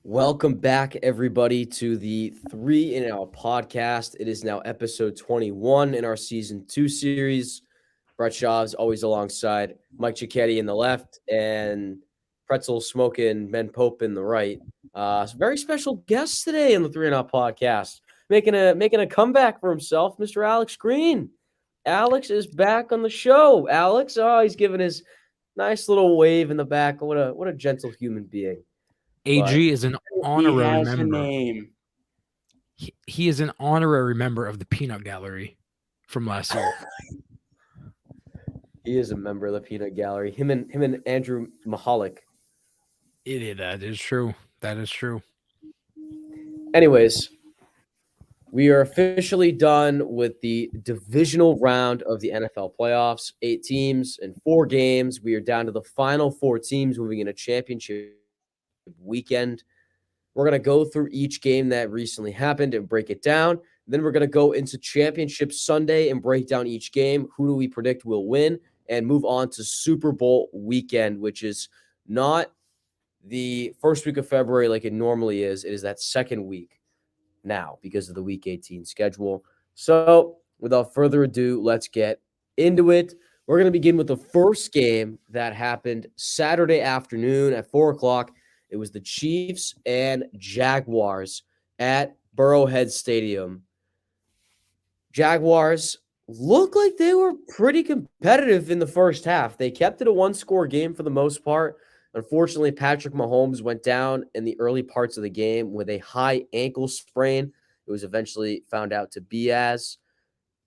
Welcome back, everybody, to the 3 in Out podcast. It is now episode 21 in our season 2 series. Brett Shaw's always alongside Mike Cicchetti in the left and Pretzel Smoking Ben Pope in the right. Very special guest today in the 3 in Out podcast, making a comeback for himself, Mr. Alex Green. Alex is back on the show. Alex, he's giving his nice little wave in the back. What a gentle human being. But AG is an He honorary has a member. name. He is an honorary member of the Peanut Gallery from last year. he is a member of the Peanut Gallery. Him and Andrew Mahalik. That is true. That is true. Anyways, we are officially done with the divisional round of the NFL playoffs. 8 teams and 4 games. We are down to the final 4 teams moving into championship weekend. We're going to go through each game that recently happened and break it down. Then we're going to go into Championship Sunday and break down each game. Who do we predict will win? And move on to Super Bowl weekend, which is not the first week of February like it normally is. It is that second week now because of the Week 18 schedule. So without further ado, let's get into it. We're going to begin with the first game that happened Saturday afternoon at 4 o'clock. It was the Chiefs and Jaguars at Burrowhead Stadium. Jaguars looked like they were pretty competitive in the first half. They kept it a one-score game for the most part. Unfortunately, Patrick Mahomes went down in the early parts of the game with a high ankle sprain. It was eventually found out to be as.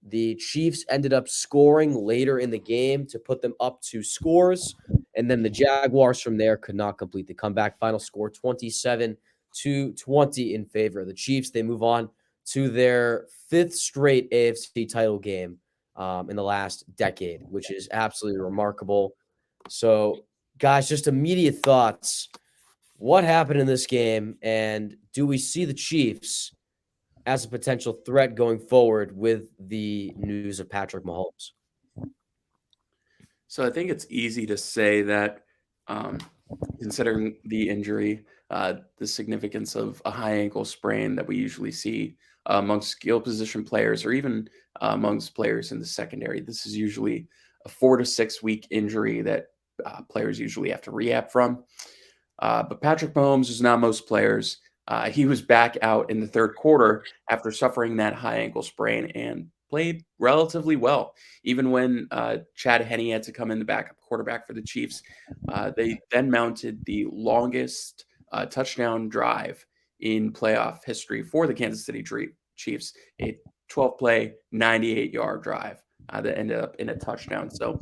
The Chiefs ended up scoring later in the game to put them up 2 scores. And then the Jaguars from there could not complete the comeback. Final score 27-20 in favor of the Chiefs. They move on to their 5th straight AFC title game in the last decade, which is absolutely remarkable. So, guys, just immediate thoughts. What happened in this game? And do we see the Chiefs as a potential threat going forward with the news of Patrick Mahomes? So I think it's easy to say that, considering the injury, the significance of a high ankle sprain that we usually see amongst skill position players or even amongst players in the secondary, this is usually a 4 to 6 week injury that players usually have to rehab from. But Patrick Mahomes is not most players. He was back out in the third quarter after suffering that high ankle sprain and played relatively well. Even when Chad Henne had to come in the backup quarterback for the Chiefs, they then mounted the longest touchdown drive in playoff history for the Kansas City Chiefs, a 12-play, 98-yard drive that ended up in a touchdown. So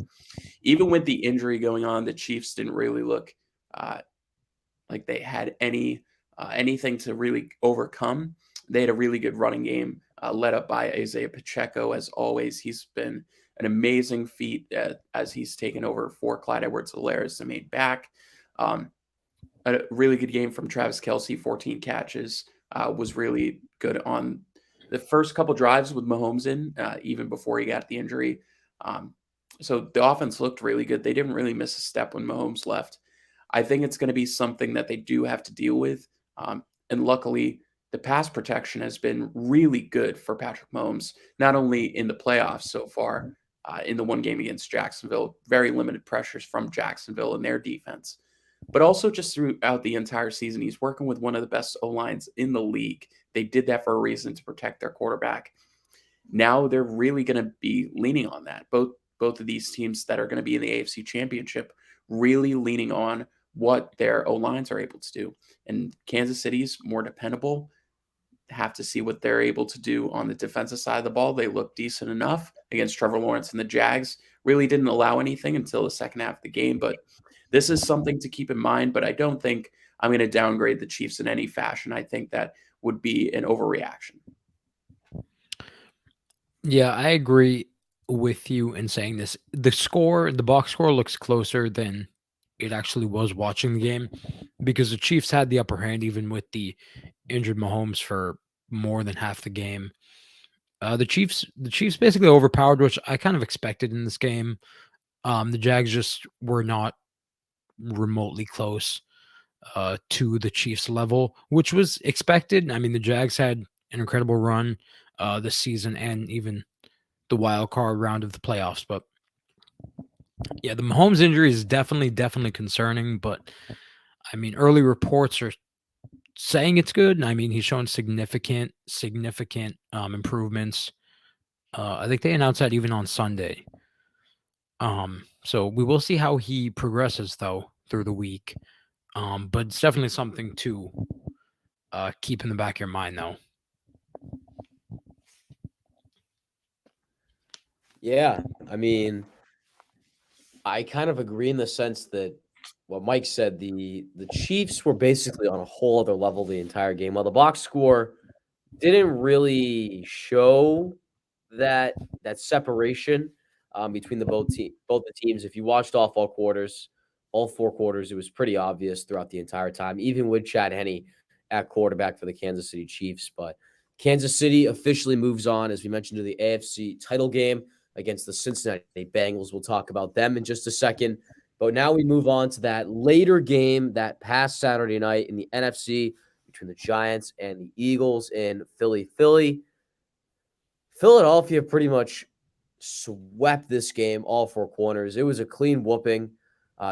even with the injury going on, the Chiefs didn't really look like they had anything to really overcome. They had a really good running game led up by Isaiah Pacheco. As always, he's been an amazing feat as he's taken over for Clyde Edwards-Helaire, the main back. A really good game from Travis Kelce, 14 catches, was really good on the first couple drives with Mahomes in, even before he got the injury. So the offense looked really good. They didn't really miss a step when Mahomes left. I think it's going to be something that they do have to deal with. And luckily, the pass protection has been really good for Patrick Mahomes, not only in the playoffs so far, in the one game against Jacksonville, very limited pressures from Jacksonville and their defense, but also just throughout the entire season. He's working with one of the best O-lines in the league. They did that for a reason, to protect their quarterback. Now they're really going to be leaning on that. Both of these teams that are going to be in the AFC Championship really leaning on what their O-lines are able to do. And Kansas City's more dependable. Have to see what they're able to do on the defensive side of the ball. They look decent enough against Trevor Lawrence and the Jags. Really didn't allow anything until the second half of the game. But this is something to keep in mind. But I don't think I'm going to downgrade the Chiefs in any fashion. I think that would be an overreaction. Yeah, I agree with you in saying this. The box score looks closer than it actually was watching the game because the Chiefs had the upper hand even with the injured Mahomes for more than half the game. The Chiefs basically overpowered, which I kind of expected in this game. The Jags just were not remotely close. to the Chiefs level, which was expected. I mean, the Jags had an incredible run this season and even the wild card round of the playoffs. But yeah, the Mahomes injury is definitely concerning. But I mean, early reports are saying it's good. I mean, he's shown significant improvements. I think they announced that even on Sunday. So we will see how he progresses though through the week. But it's definitely something to keep in the back of your mind though. Yeah, I mean, I kind of agree in the sense that what Mike said, the Chiefs were basically on a whole other level the entire game. While the box score didn't really show that separation between both the teams. If you watched all quarters, all 4 quarters, it was pretty obvious throughout the entire time, even with Chad Henne at quarterback for the Kansas City Chiefs. But Kansas City officially moves on, as we mentioned, to the AFC title game against the Cincinnati Bengals. We'll talk about them in just a second. But now we move on to that later game that past Saturday night in the NFC between the Giants and the Eagles in Philly. Philadelphia pretty much swept this game all 4 corners. It was a clean whooping.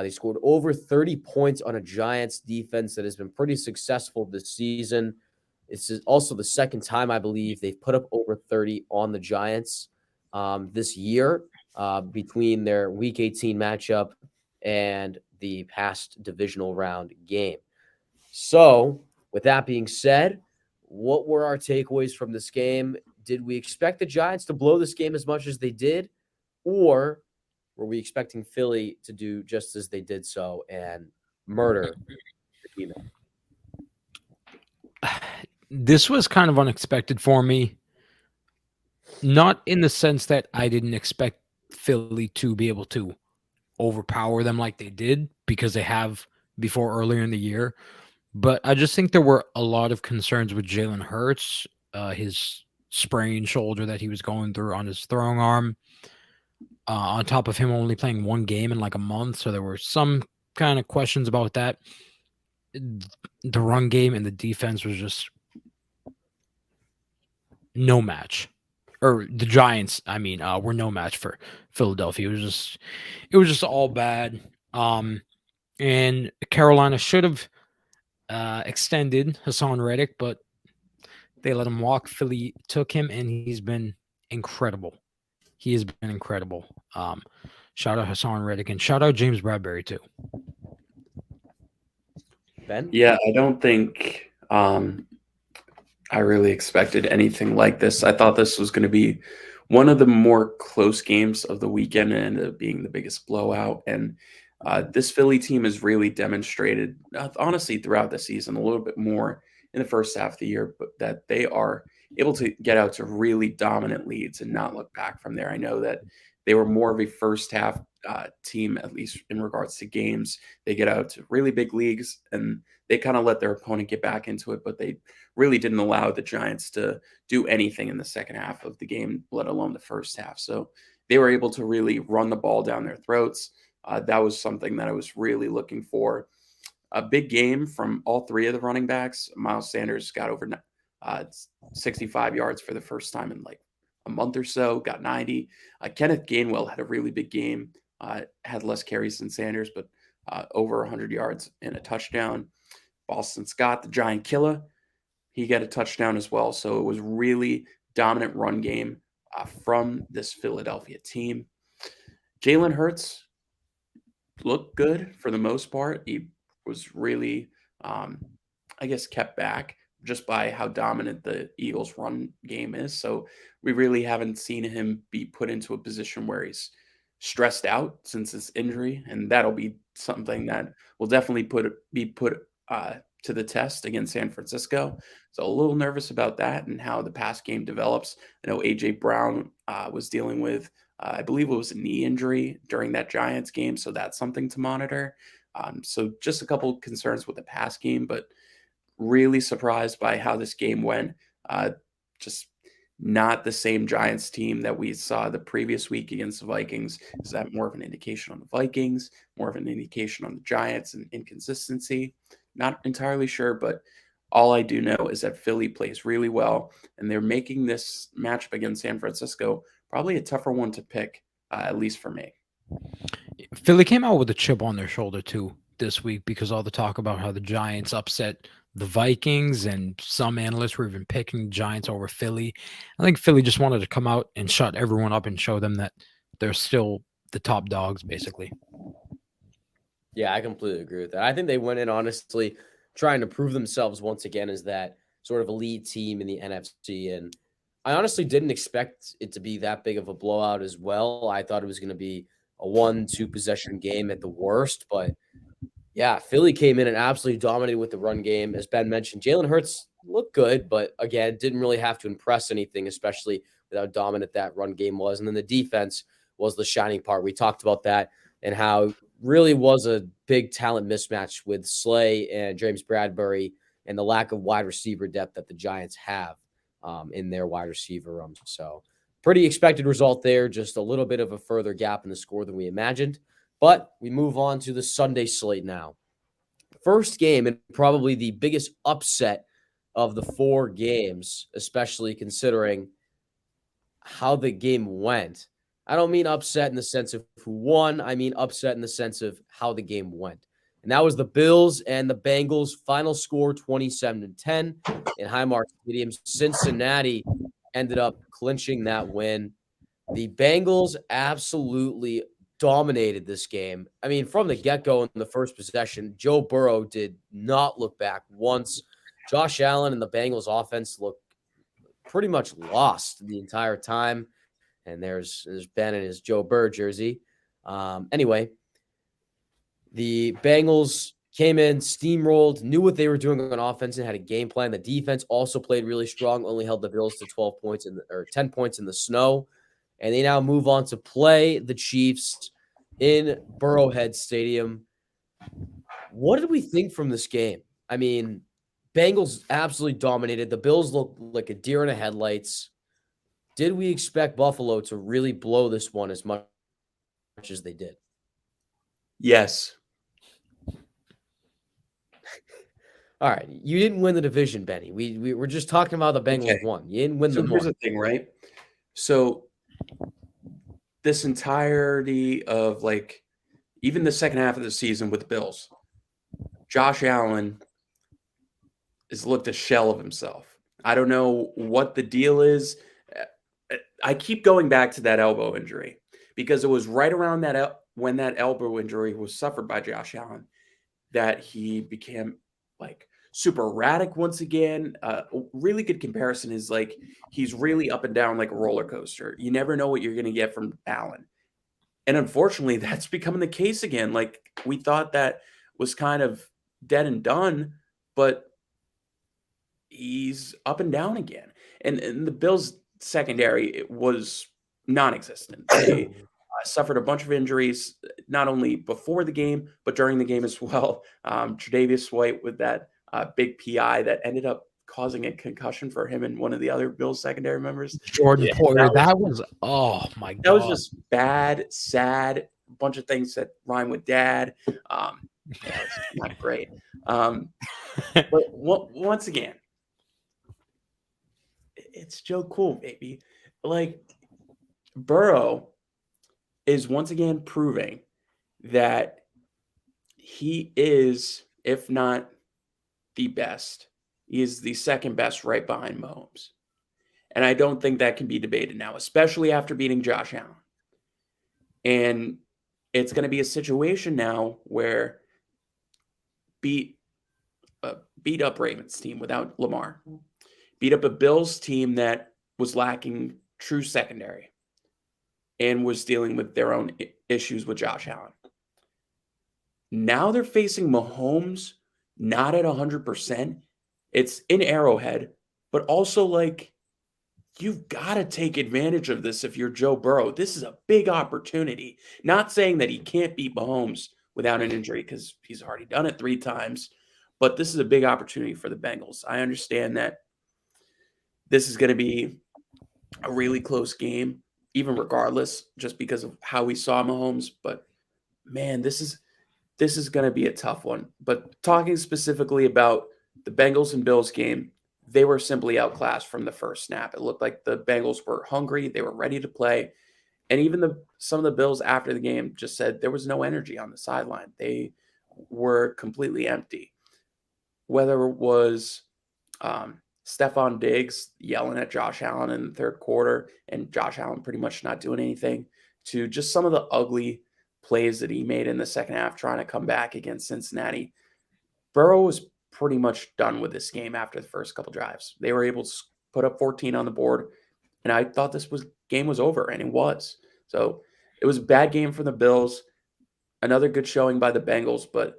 They scored over 30 points on a Giants defense that has been pretty successful this season. This is also the second time, I believe, they've put up over 30 on the Giants this year between their Week 18 matchup and the past divisional round game. So, with that being said, what were our takeaways from this game? Did we expect the Giants to blow this game as much as they did? Or were we expecting Philly to do just as they did so and murder the demon? This was kind of unexpected for me. Not in the sense that I didn't expect Philly to be able to overpower them like they did, because they have before earlier in the year. But I just think there were a lot of concerns with Jalen Hurts, his sprained shoulder that he was going through on his throwing arm, on top of him only playing one game in like a month. So there were some kind of questions about that. The run game and the defense was just no match. Or the Giants, I mean, were no match for Philadelphia. It was just all bad. And Carolina should have extended Hassan Reddick, but they let him walk. Philly took him, and he's been incredible. He has been incredible. Shout out Hassan Reddick, and shout out James Bradbury too. Ben? Yeah, I don't think I really expected anything like this. I thought this was going to be one of the more close games of the weekend and ended up being the biggest blowout. And this Philly team has really demonstrated, honestly, throughout the season, a little bit more in the first half of the year, but that they are able to get out to really dominant leads and not look back from there. I know that they were more of a first half team, at least in regards to games. They get out to really big leagues and they kind of let their opponent get back into it, but they really didn't allow the Giants to do anything in the second half of the game, let alone the first half. So they were able to really run the ball down their throats. That was something that I was really looking for. A big game from all three of the running backs. Miles Sanders got over 65 yards for the first time in like a month or so, got 90. Kenneth Gainwell had a really big game, had less carries than Sanders, but over 100 yards and a touchdown. Boston Scott, the giant killer, he got a touchdown as well. So it was really dominant run game from this Philadelphia team. Jalen Hurts looked good for the most part. He was really, I guess, kept back just by how dominant the Eagles' run game is. So we really haven't seen him be put into a position where he's stressed out since his injury, and that'll be something that will definitely be put to the test against San Francisco. So a little nervous about that and how the pass game develops. I know AJ Brown was dealing with, I believe it was a knee injury during that Giants game, so that's something to monitor. So just a couple concerns with the pass game, but really surprised by how this game went. Just not the same Giants team that we saw the previous week against the Vikings. Is that more of an indication on the Vikings, more of an indication on the Giants and inconsistency? Not entirely sure, but all I do know is that Philly plays really well, and they're making this matchup against San Francisco probably a tougher one to pick, at least for me. Philly came out with a chip on their shoulder too this week because all the talk about how the Giants upset the Vikings, and some analysts were even picking Giants over Philly. I think Philly just wanted to come out and shut everyone up and show them that they're still the top dogs, basically. Yeah, I completely agree with that. I think they went in honestly trying to prove themselves once again as that sort of elite team in the NFC. And I honestly didn't expect it to be that big of a blowout as well. I thought it was going to be a 1-2 possession game at the worst, but yeah, Philly came in and absolutely dominated with the run game. As Ben mentioned, Jalen Hurts looked good, but again, didn't really have to impress anything, especially with how dominant that run game was. And then the defense was the shining part. We talked about that and how it really was a big talent mismatch with Slay and James Bradbury and the lack of wide receiver depth that the Giants have in their wide receiver room. So, pretty expected result there, just a little bit of a further gap in the score than we imagined. But we move on to the Sunday slate now. First game, and probably the biggest upset of the 4 games, especially considering how the game went. I don't mean upset in the sense of who won. I mean upset in the sense of how the game went. And that was the Bills and the Bengals. Final score 27-10 in Highmark Stadium. Cincinnati ended up clinching that win. The Bengals absolutely dominated this game. I mean, from the get-go in the first possession, Joe Burrow did not look back once. Josh Allen and the Bengals offense looked pretty much lost the entire time. And there's Ben in his Joe Burr jersey. Anyway, the Bengals came in, steamrolled, knew what they were doing on offense, and had a game plan. The defense also played really strong, only held the Bills to 12 points or 10 points in the snow. And they now move on to play the Chiefs in Burrowhead Stadium. What did we think from this game? I mean, Bengals absolutely dominated. The Bills looked like a deer in the headlights. Did we expect Buffalo to really blow this one as much as they did? Yes. All right. You didn't win the division, Benny. We were just talking about the Bengals Okay. won. You didn't win So the here's one. the thing, right? So this entirety of even the second half of the season with the Bills, Josh Allen has looked a shell of himself. I don't know what the deal is. I keep going back to that elbow injury because it was right around that when that elbow injury was suffered by Josh Allen that he became super erratic once again. Really good comparison is he's really up and down like a roller coaster. You never know what you're going to get from Allen. And unfortunately, that's becoming the case again. Like we thought that was kind of dead and done, but he's up and down again. And the Bills secondary was non-existent. They suffered a bunch of injuries, not only before the game, but during the game as well. Tre'Davious White with that big PI that ended up causing a concussion for him and one of the other Bills secondary members. Jordan Yeah, Poyer, that was oh my that was god. just bad, sad, a bunch of things that rhyme with dad. Yeah, it's not great. But once again, it's Joe Cool, baby. Burrow is once again proving that he is, if not the best, he is the second best right behind Mahomes. And I don't think that can be debated now, especially after beating Josh Allen. And it's going to be a situation now where beat up Ravens team without Lamar, beat up a Bills team that was lacking true secondary and was dealing with their own issues with Josh Allen. Now they're facing Mahomes not at 100%. It's in Arrowhead, but also you've got to take advantage of this if you're Joe Burrow. This is a big opportunity. Not saying that he can't beat Mahomes without an injury because he's already done it 3 times, but this is a big opportunity for the Bengals. I understand that this is going to be a really close game, even regardless, just because of how we saw Mahomes. But man, this is this is going to be a tough one. But talking specifically about the Bengals and Bills game, they were simply outclassed from the first snap. It looked like the Bengals were hungry, they were ready to play, and even some of the Bills after the game just said there was no energy on the sideline. They were completely empty. Whether it was Stephon Diggs yelling at Josh Allen in the third quarter and Josh Allen pretty much not doing anything, to just some of the ugly plays that he made in the second half trying to come back against Cincinnati. Burrow was pretty much done with this game after the first couple drives. They were able to put up 14 on the board, and I thought game was over, and it was. So it was a bad game for the Bills. Another good showing by the Bengals, but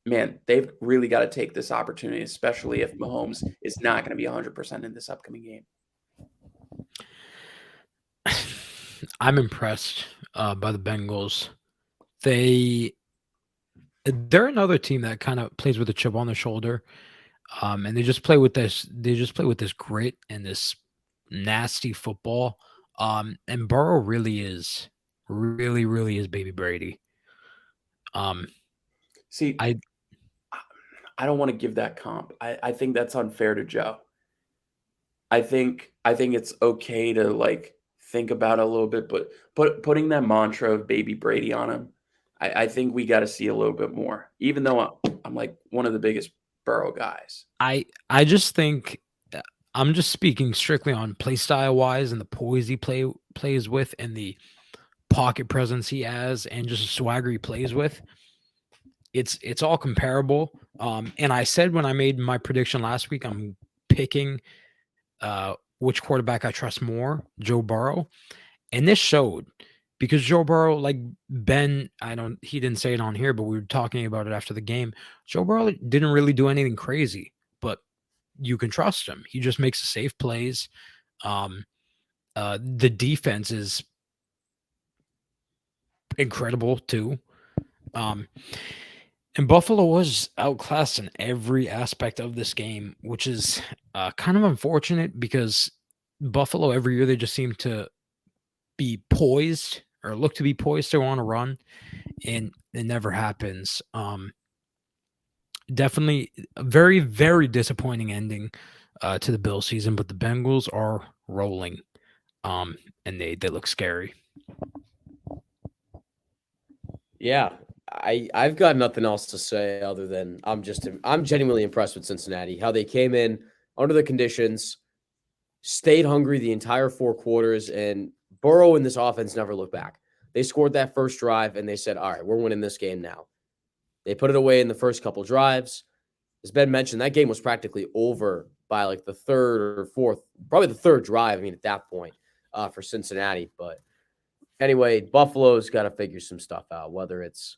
man, they've really got to take this opportunity, especially if Mahomes is not going to be 100% in this upcoming game. I'm impressed by the Bengals. They're another team that kind of plays with a chip on their shoulder, and they just play with this. They just play with this grit and this nasty football. And Burrow really is baby Brady. See, I don't want to give that comp. I think that's unfair to Joe. I think it's okay to like think about it a little bit, but putting that mantra of baby Brady on him, I think we got to see a little bit more. Even though I'm like one of the biggest Burrow guys. I just think I'm just speaking strictly on play style wise and the poise he plays with and the pocket presence he has and just the swagger he plays with. It's all comparable. And I said when I made my prediction last week, I'm picking which quarterback I trust more, Joe Burrow. And this showed because Joe Burrow, like Ben, he didn't say it on here, but we were talking about it after the game. Joe Burrow didn't really do anything crazy, but you can trust him. He just makes the safe plays. The defense is incredible too. And Buffalo was outclassed in every aspect of this game, which is kind of unfortunate because Buffalo every year they just seem to be poised or look to be poised to want to run, and it never happens. Definitely a very, very disappointing ending to the Bill season, but the Bengals are rolling, and they look scary. Yeah, I've got nothing else to say other than I'm genuinely impressed with Cincinnati. How they came in under the conditions, stayed hungry the entire 4 quarters, and Burrow and this offense never looked back. They scored that first drive and they said, "All right, we're winning this game now." They put it away in the first couple drives. As Ben mentioned, that game was practically over by like the third or fourth, probably the third drive. I mean, at that point, for Cincinnati. But anyway, Buffalo's got to figure some stuff out, whether it's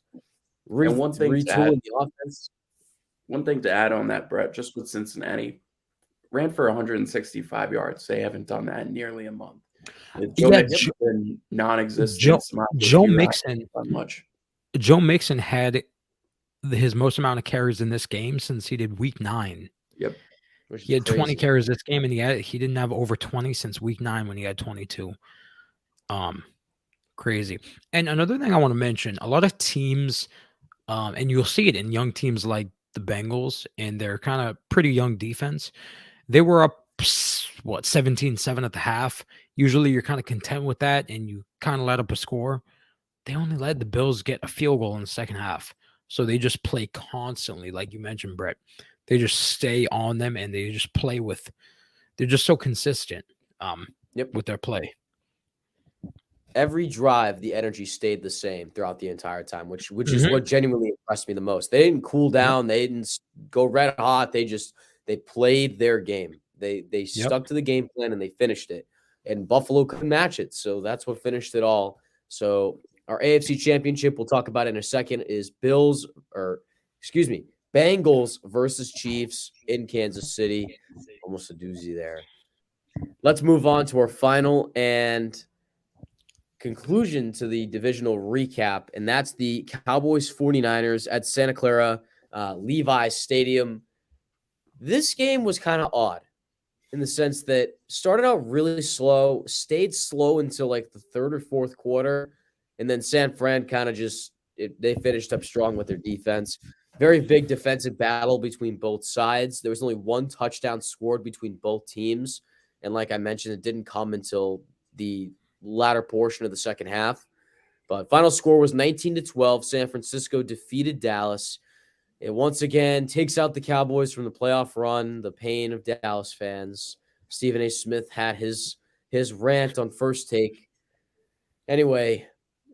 And one thing to add, retooling the offense. one thing to add on that, Brett, just with Cincinnati, ran for 165 yards. They haven't done that in nearly a month. Joe Yeah, Mixon's been non-existent. Joe Mixon. Much. Joe Mixon had his most amount of carries in this game since he did week 9. Yep. He had 20 carries this game, and he didn't have over 20 since week 9 when he had 22. Crazy. And another thing I want to mention, a lot of teams, and you'll see it in young teams like the Bengals and their kind of pretty young defense. They were up, 17-7 at the half. Usually you're kind of content with that, and you kind of let up a score. They only let the Bills get a field goal in the second half. So they just play constantly, like you mentioned, Brett. They just stay on them, and they just play with – they're just so consistent with their play. Every drive, the energy stayed the same throughout the entire time, which is what genuinely impressed me the most. They didn't cool down. They didn't go red hot. They played their game. They stuck to the game plan, and they finished it. And Buffalo couldn't match it, so that's what finished it all. So our AFC Championship, we'll talk about in a second, is Bengals versus Chiefs in Kansas City. Almost a doozy there. Let's move on to our final and conclusion to the divisional recap, and that's the Cowboys 49ers at Santa Clara Levi Stadium. This game was kind of odd in the sense that started out really slow, stayed slow until like the third or fourth quarter, and then San Fran kind of just they finished up strong with their defense. Very big defensive battle between both sides. There was only one touchdown scored between both teams. And like I mentioned, it didn't come until the latter portion of the second half. But final score was 19-12. San Francisco defeated Dallas. It once again takes out the Cowboys from the playoff run, the pain of Dallas fans. Stephen A. Smith had his rant on First Take. Anyway,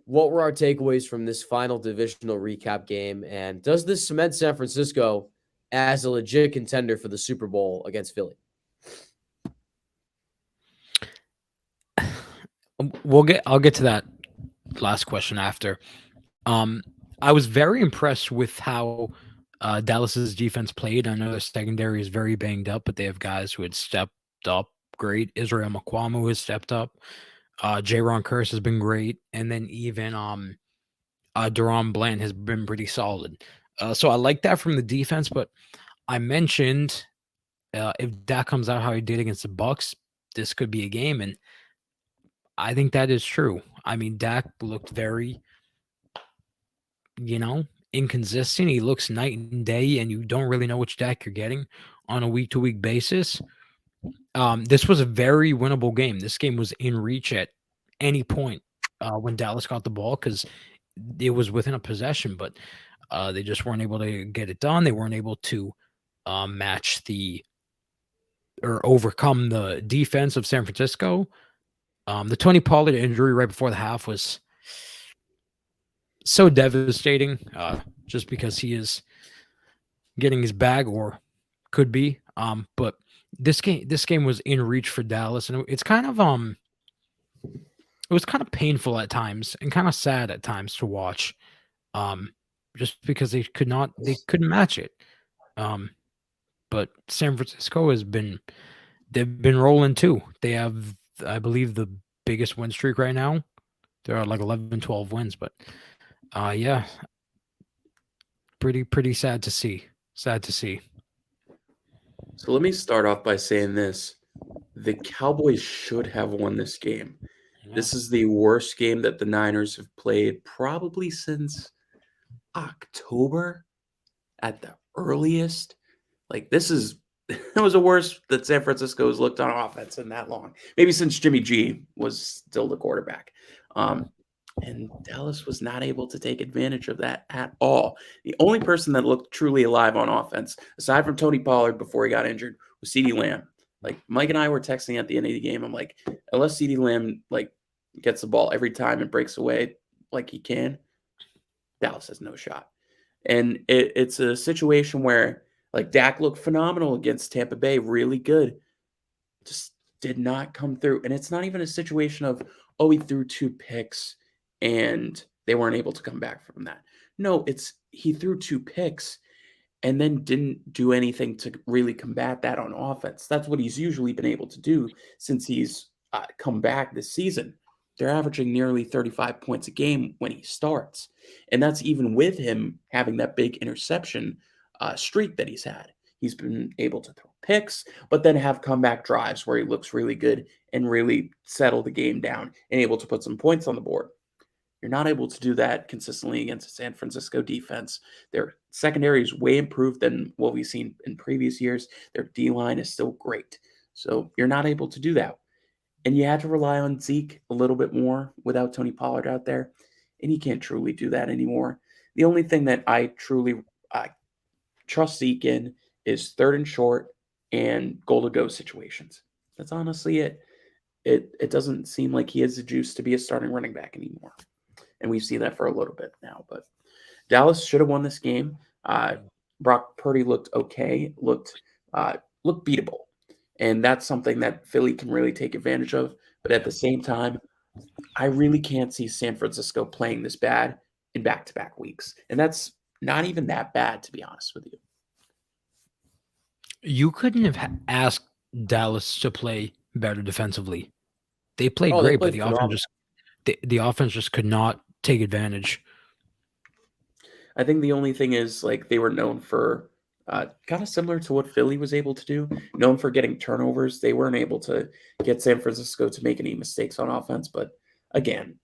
what were our takeaways from this final divisional recap game? And does this cement San Francisco as a legit contender for the Super Bowl against Philly? I'll get to that last question after. I was very impressed with how Dallas's defense played. I know their secondary is very banged up, but they have guys who had stepped up great. Israel McQuamu has stepped up. Jaron Curse has been great, and then even Deron Bland has been pretty solid. So I like that from the defense. But I mentioned if Dak comes out how he did against the Bucks, this could be a game, and I think that is true. I mean, Dak looked very, inconsistent. He looks night and day, and you don't really know which Dak you're getting on a week-to-week basis. This was a very winnable game. This game was in reach at any point when Dallas got the ball because it was within a possession, but they just weren't able to get it done. They weren't able to match or overcome the defense of San Francisco. The Tony Pollard injury right before the half was so devastating just because he is getting his bag or could be. But this game was in reach for Dallas, and it's kind of it was kind of painful at times and kind of sad at times to watch. Just because they couldn't match it. But San Francisco they've been rolling too. They have, I believe, the biggest win streak right now. There are like 11, 12 wins, but yeah, pretty sad to see. Sad to see. So let me start off by saying this. The Cowboys should have won this game. Yeah. This is the worst game that the Niners have played probably since October at the earliest. Like this is it was the worst that San Francisco has looked on offense in that long. Maybe since Jimmy G was still the quarterback. And Dallas was not able to take advantage of that at all. The only person that looked truly alive on offense, aside from Tony Pollard before he got injured, was CeeDee Lamb. Like Mike and I were texting at the end of the game. I'm like, unless CeeDee Lamb gets the ball every time and breaks away like he can, Dallas has no shot. And it's a situation where Dak looked phenomenal against Tampa Bay, really good. Just did not come through. And it's not even a situation of, oh, he threw 2 picks and they weren't able to come back from that. No, he threw 2 picks and then didn't do anything to really combat that on offense. That's what he's usually been able to do since he's come back this season. They're averaging nearly 35 points a game when he starts. And that's even with him having that big interception streak that he's had. He's been able to throw picks, but then have comeback drives where he looks really good and really settle the game down and able to put some points on the board. You're not able to do that consistently against a San Francisco defense. Their secondary is way improved than what we've seen in previous years. Their D-line is still great. So you're not able to do that. And you had to rely on Zeke a little bit more without Tony Pollard out there. And he can't truly do that anymore. The only thing that I truly trust Zeke in is 3rd and short and goal-to-go situations. That's honestly it. It doesn't seem like he has the juice to be a starting running back anymore. And we've seen that for a little bit now. But Dallas should have won this game. Brock Purdy looked okay, looked beatable. And that's something that Philly can really take advantage of. But at the same time, I really can't see San Francisco playing this bad in back-to-back weeks. And that's not even that bad, to be honest with you. You couldn't have asked Dallas to play better defensively. They played great, but the offense just could not take advantage. I think the only thing is they were known for kind of similar to what Philly was able to do, known for getting turnovers. They weren't able to get San Francisco to make any mistakes on offense. But again,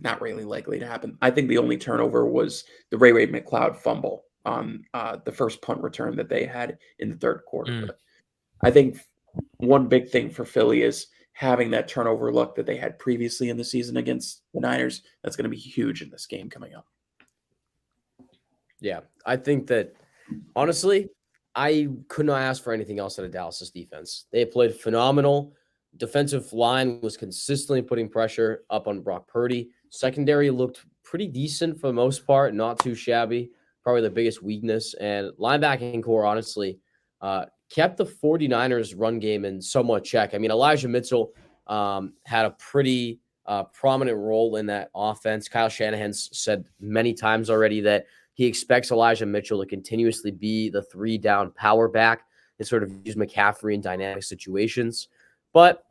not really likely to happen. I think the only turnover was the Ray McLeod fumble on the first punt return that they had in the third quarter. Mm. But I think one big thing for Philly is having that turnover luck that they had previously in the season against the Niners. That's going to be huge in this game coming up. Yeah, I think that honestly, I could not ask for anything else out of Dallas's defense. They played phenomenal. Defensive line was consistently putting pressure up on Brock Purdy. Secondary looked pretty decent for the most part, not too shabby. Probably the biggest weakness. And linebacking core, honestly, kept the 49ers run game in somewhat check. I mean, Elijah Mitchell had a pretty prominent role in that offense. Kyle Shanahan's said many times already that he expects Elijah Mitchell to continuously be the 3-down power back and sort of use McCaffrey in dynamic situations. But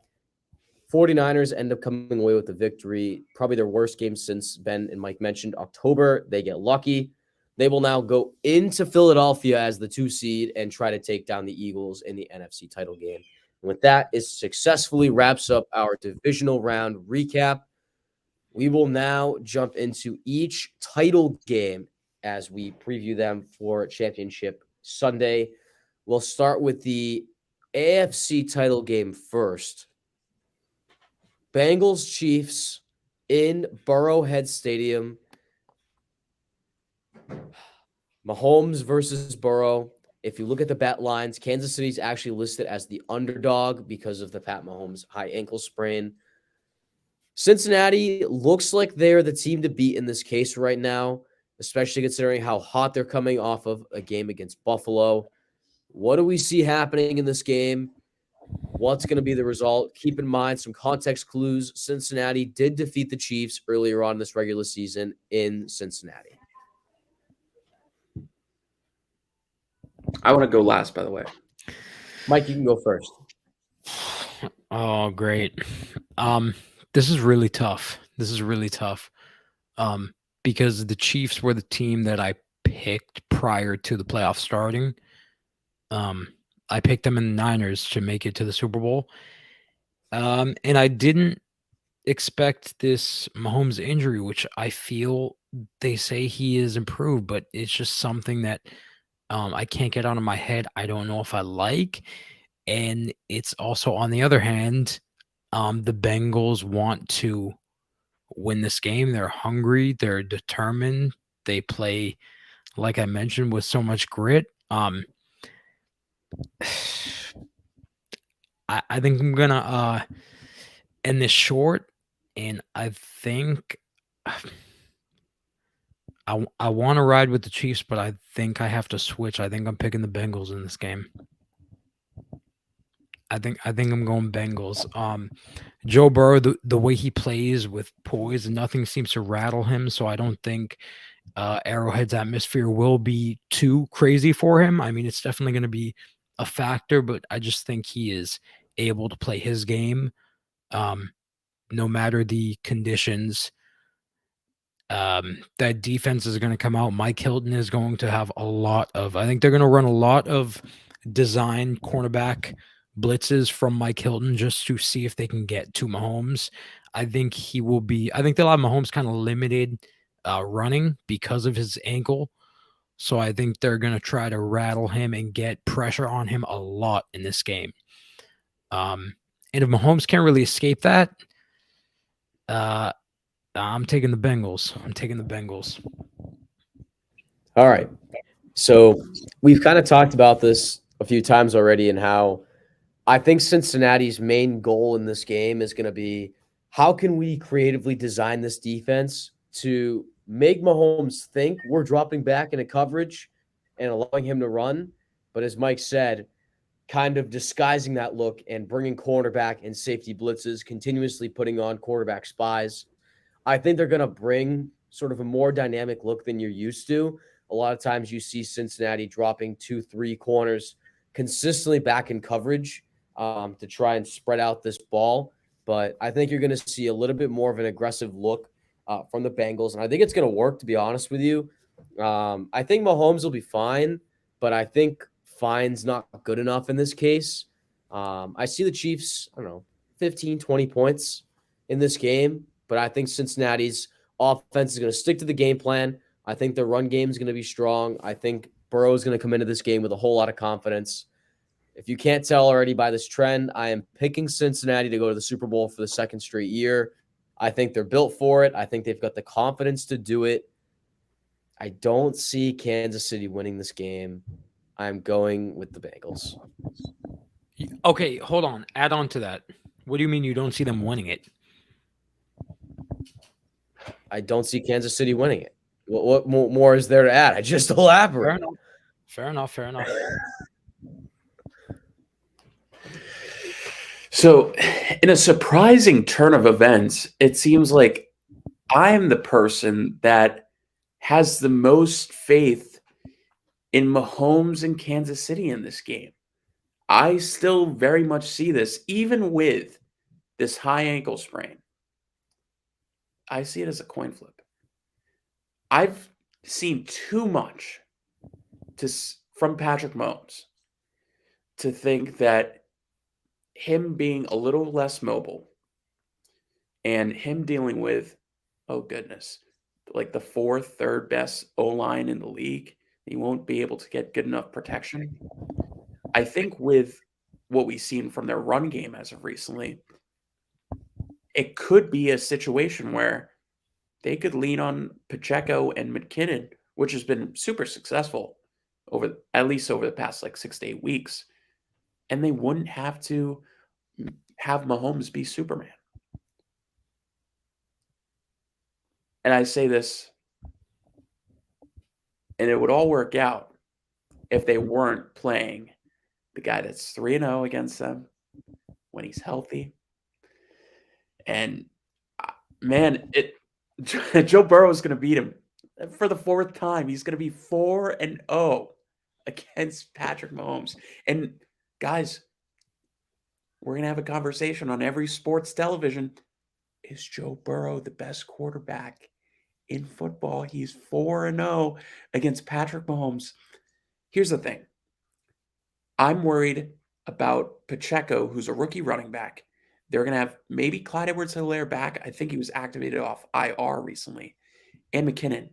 49ers end up coming away with the victory, probably their worst game since Ben and Mike mentioned October. They get lucky. They will now go into Philadelphia as the 2 seed and try to take down the Eagles in the NFC title game. And with that, it successfully wraps up our divisional round recap. We will now jump into each title game as we preview them for Championship Sunday. We'll start with the AFC title game first. Bengals Chiefs in Burrowhead Stadium. Mahomes versus Burrow. If you look at the bet lines, Kansas City is actually listed as the underdog because of the Pat Mahomes high ankle sprain. Cincinnati looks like they're the team to beat in this case right now, especially considering how hot they're coming off of a game against Buffalo. What do we see happening in this game? What's going to be the result? Keep in mind some context clues. Cincinnati did defeat the Chiefs earlier on this regular season in Cincinnati. I want to go last, by the way. Mike, you can go first. Oh, great. This is really tough. Because the Chiefs were the team that I picked prior to the playoff starting. I picked them in the Niners to make it to the Super Bowl. And I didn't expect this Mahomes injury, which I feel they say he is improved, but it's just something that I can't get out of my head. I don't know if I like. And it's also, on the other hand, the Bengals want to win this game. They're hungry. They're determined. They play, like I mentioned, with so much grit. I think I'm gonna end this short, and I think I want to ride with the Chiefs, but I think I have to switch. I think I'm picking the Bengals in this game. I think I'm going Bengals. Joe Burrow, the way he plays with poise, nothing seems to rattle him. So I don't think Arrowhead's atmosphere will be too crazy for him. I mean, it's definitely going to be a factor, but I just think he is able to play his game, no matter the conditions. That defense is going to come out. Mike Hilton is going to have a lot of. I think they're going to run a lot of design cornerback blitzes from Mike Hilton just to see if they can get to Mahomes. I think he will be. I think they'll have Mahomes kind of limited running because of his ankle. So I think they're going to try to rattle him and get pressure on him a lot in this game. And if Mahomes can't really escape that, I'm taking the Bengals. All right. So we've kind of talked about this a few times already and how I think Cincinnati's main goal in this game is going to be how can we creatively design this defense to make Mahomes think we're dropping back into coverage and allowing him to run. But as Mike said, kind of disguising that look and bringing cornerback and safety blitzes, continuously putting on quarterback spies. I think they're going to bring sort of a more dynamic look than you're used to. A lot of times you see Cincinnati dropping 2-3 corners consistently back in coverage to try and spread out this ball. But I think you're going to see a little bit more of an aggressive look from the Bengals. And I think it's going to work, to be honest with you. I think Mahomes will be fine, but I think fine's not good enough in this case. I see the Chiefs, 15, 20 points in this game, but I think Cincinnati's offense is going to stick to the game plan. I think the run game is going to be strong. I think Burrow is going to come into this game with a whole lot of confidence. If you can't tell already by this trend, I am picking Cincinnati to go to the Super Bowl for the second straight year. I think they're built for it. I think they've got the confidence to do it. I don't see Kansas City winning this game. I'm going with the Bengals. Okay, hold on. Add on to that. What do you mean you don't see them winning it? I don't see Kansas City winning it. What more is there to add? I just elaborate. Fair enough. So, in a surprising turn of events, it seems like I'm the person that has the most faith in Mahomes and Kansas City in this game. I still very much see this, even with this high ankle sprain. I see it as a coin flip. I've seen too much from Patrick Mahomes to think that him being a little less mobile and him dealing with, oh goodness, like the third best O-line in the league, he won't be able to get good enough protection. I think with what we've seen from their run game as of recently, it could be a situation where they could lean on Pacheco and McKinnon, which has been super successful at least over the past like 6 to 8 weeks, and they wouldn't have to have Mahomes be Superman. And I say this, and it would all work out if they weren't playing the guy that's 3-0 against them when he's healthy. And man, Joe Burrow is going to beat him for the 4th time. He's going to be 4-0 against Patrick Mahomes. And guys, we're going to have a conversation on every sports television. Is Joe Burrow the best quarterback in football? He's 4-0 against Patrick Mahomes. Here's the thing. I'm worried about Pacheco, who's a rookie running back. They're going to have maybe Clyde Edwards-Helaire back. I think he was activated off IR recently. And McKinnon.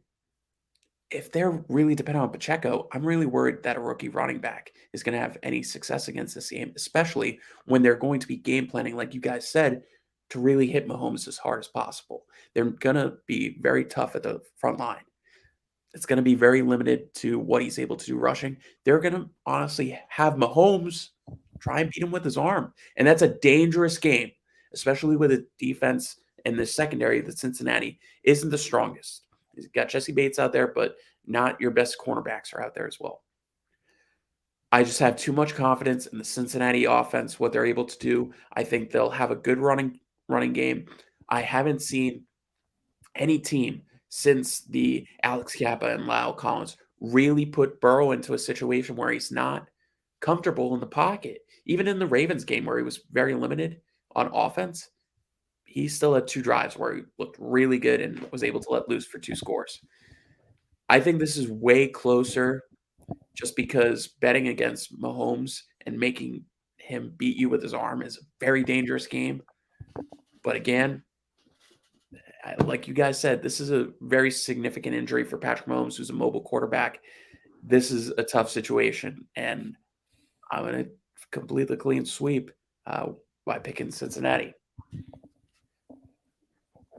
If they're really dependent on Pacheco, I'm really worried that a rookie running back is going to have any success against this game, especially when they're going to be game planning, like you guys said, to really hit Mahomes as hard as possible. They're going to be very tough at the front line. It's going to be very limited to what he's able to do rushing. They're going to honestly have Mahomes try and beat him with his arm. And that's a dangerous game, especially with a defense and the secondary that Cincinnati isn't the strongest. He's got Jesse Bates out there, but not your best cornerbacks are out there as well. I just have too much confidence in the Cincinnati offense, what they're able to do. I think they'll have a good running game. I haven't seen any team since the Alex Kappa and Lyle Collins really put Burrow into a situation where he's not comfortable in the pocket. Even in the Ravens game where he was very limited on offense, he still had 2 drives where he looked really good and was able to let loose for 2 scores. I think this is way closer just because betting against Mahomes and making him beat you with his arm is a very dangerous game. But again, like you guys said, this is a very significant injury for Patrick Mahomes, who's a mobile quarterback. This is a tough situation, and I'm going to completely clean sweep by picking Cincinnati.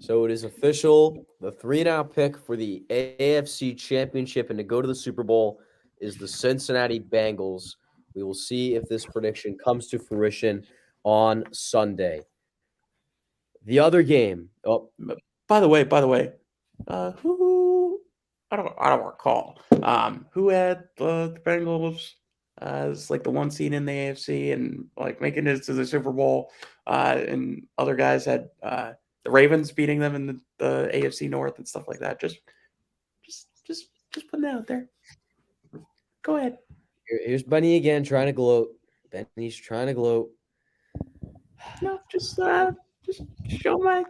So it is official. The 3-0 pick for the AFC Championship and to go to the Super Bowl is the Cincinnati Bengals. We will see if this prediction comes to fruition on Sunday. The other game. Oh, by the way, who I don't recall. Who had the Bengals as like the 1 seed in the AFC and like making it to the Super Bowl, and other guys had the Ravens beating them in the AFC North and stuff like that. Just putting it out there. Go ahead. Here's Benny again trying to gloat. Benny's trying to gloat. No, just show my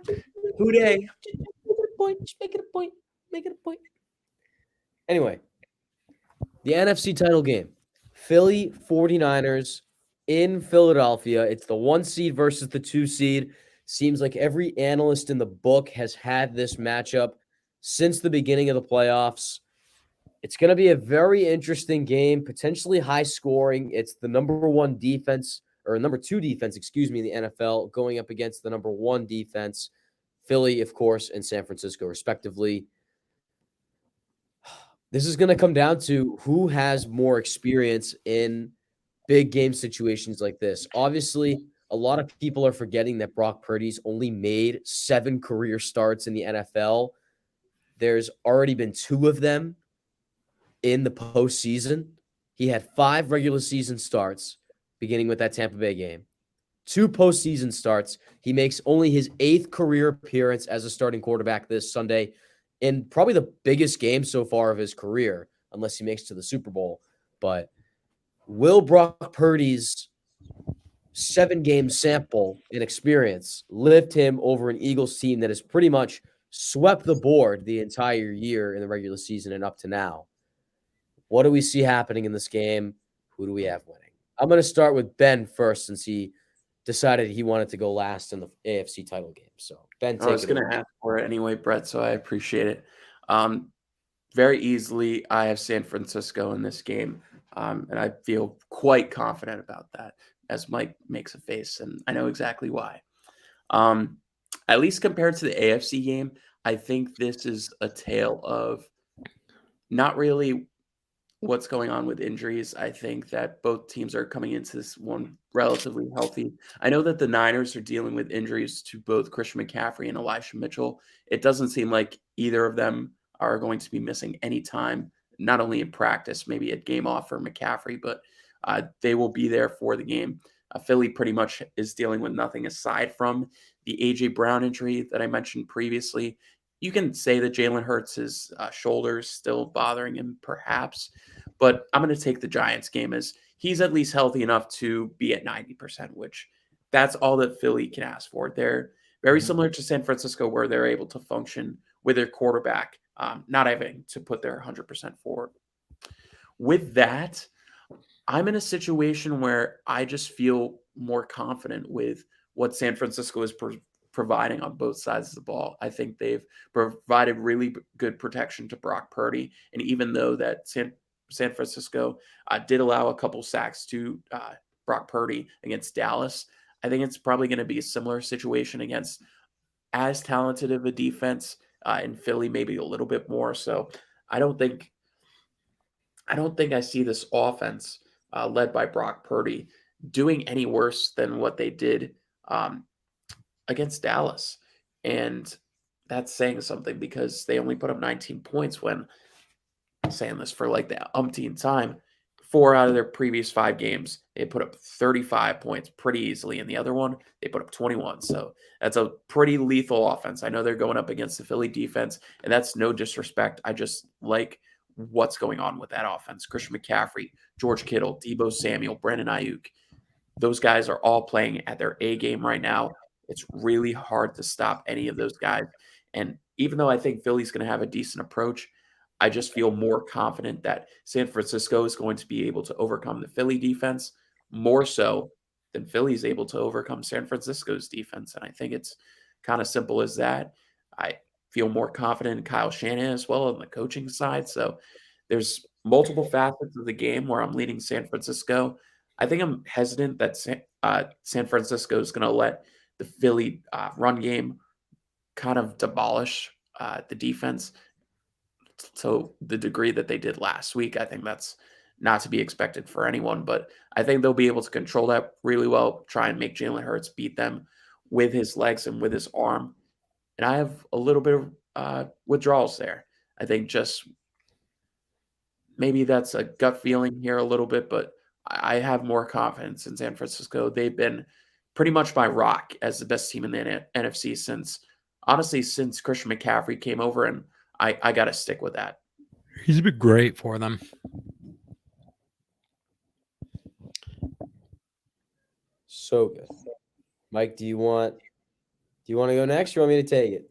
who day. Just make it a point. Make it a point. Anyway, the NFC title game. Philly 49ers in Philadelphia. It's the 1 seed versus the 2 seed. Seems like every analyst in the book has had this matchup since the beginning of the playoffs. It's going to be a very interesting game, potentially high scoring. It's the number 2 defense, in the NFL, going up against the number 1 defense, Philly, of course, and San Francisco, respectively. This is going to come down to who has more experience in big game situations like this. Obviously, a lot of people are forgetting that Brock Purdy's only made 7 career starts in the NFL. There's already been 2 of them in the postseason. He had 5 regular season starts, beginning with that Tampa Bay game. 2 postseason starts. He makes only his 8th career appearance as a starting quarterback this Sunday in probably the biggest game so far of his career, unless he makes to the Super Bowl. But will Brock Purdy's 7-game sample and experience lift him over an Eagles team that has pretty much swept the board the entire year in the regular season and up to now? What do we see happening in this game? Who do we have winning? I'm going to start with Ben first, since he decided he wanted to go last in the AFC title game. So, Ben, I was take it going away. to ask for it anyway, Brett, so I appreciate it. Very easily, I have San Francisco in this game, and I feel quite confident about that, as Mike makes a face, and I know exactly why. At least compared to the AFC game, I think this is a tale of not really what's going on with injuries. I think that both teams are coming into this one relatively healthy. I know that the Niners are dealing with injuries to both Christian McCaffrey and Elisha Mitchell. It doesn't seem like either of them are going to be missing any time, not only in practice, maybe a game off for McCaffrey, but they will be there for the game. Philly pretty much is dealing with nothing aside from the A.J. Brown injury that I mentioned previously. You can say that Jalen Hurts' shoulders still bothering him, perhaps, but I'm going to take the Giants game as he's at least healthy enough to be at 90%, which that's all that Philly can ask for. They're very similar to San Francisco, where they're able to function with their quarterback, not having to put their 100% forward. With that, I'm in a situation where I just feel more confident with what San Francisco is providing on both sides of the ball. I think they've provided really good protection to Brock Purdy, and even though that San Francisco did allow a couple sacks to Brock Purdy against Dallas, I think it's probably going to be a similar situation against as talented of a defense in Philly, maybe a little bit more. So I don't think I see this offense led by Brock Purdy doing any worse than what they did against Dallas. And that's saying something, because they only put up 19 points when, saying this for like the umpteenth time, 4 out of their previous 5 games, they put up 35 points pretty easily. And the other one, they put up 21. So that's a pretty lethal offense. I know they're going up against the Philly defense, and that's no disrespect. I just like what's going on with that offense. Christian McCaffrey, George Kittle, Deebo Samuel, Brandon Ayuk. Those guys are all playing at their A game right now. It's really hard to stop any of those guys. And even though I think Philly's going to have a decent approach, I just feel more confident that San Francisco is going to be able to overcome the Philly defense more so than Philly is able to overcome San Francisco's defense. And I think it's kind of simple as that. I feel more confident in Kyle Shanahan as well on the coaching side. So there's multiple facets of the game where I'm leading San Francisco. I think I'm hesitant that San Francisco is going to let the Philly run game kind of demolish the defense to the degree that they did last week. I think that's not to be expected for anyone, but I think they'll be able to control that really well, try and make Jalen Hurts beat them with his legs and with his arm. And I have a little bit of withdrawals there. I think just maybe that's a gut feeling here a little bit, but I have more confidence in San Francisco. They've been pretty much my rock as the best team in the NFC since Christian McCaffrey came over, and I got to stick with that. He's been great for them. So good. Mike, do you want to go next, or you want me to take it?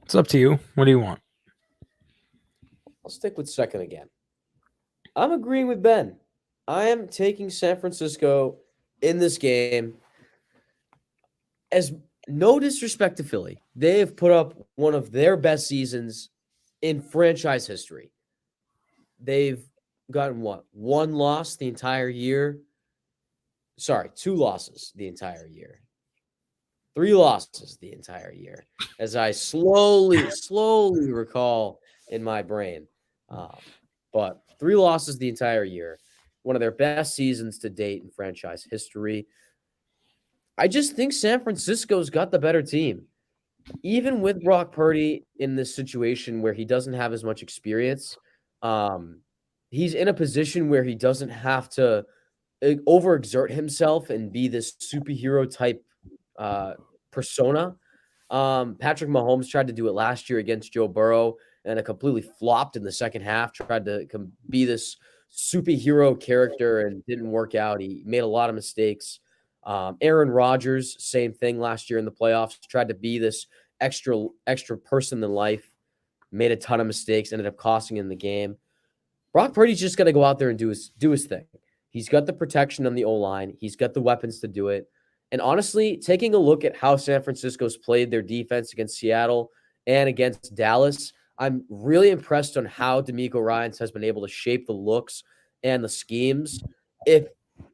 It's up to you. What do you want? I'll stick with second again. I'm agreeing with Ben. I am taking San Francisco in this game. As no disrespect to Philly, they have put up one of their best seasons in franchise history. They've gotten what? One loss the entire year. Sorry, two losses the entire year. Three losses the entire year. As I slowly recall in my brain. But three losses the entire year. One of their best seasons to date in franchise history. I just think San Francisco's got the better team. Even with Brock Purdy in this situation where he doesn't have as much experience, um, he's in a position where he doesn't have to overexert himself and be this superhero type uh, persona. Patrick Mahomes tried to do it last year against Joe Burrow and it completely flopped in the second half. Tried to be this superhero character and didn't work out. He made a lot of mistakes. Aaron Rodgers, same thing last year in the playoffs. Tried to be this extra person than life. Made a ton of mistakes. Ended up costing him the game. Brock Purdy's just got to go out there and do his thing. He's got the protection on the O-line. He's got the weapons to do it. And honestly, taking a look at how San Francisco's played their defense against Seattle and against Dallas, I'm really impressed on how DeMeco Ryans has been able to shape the looks and the schemes. If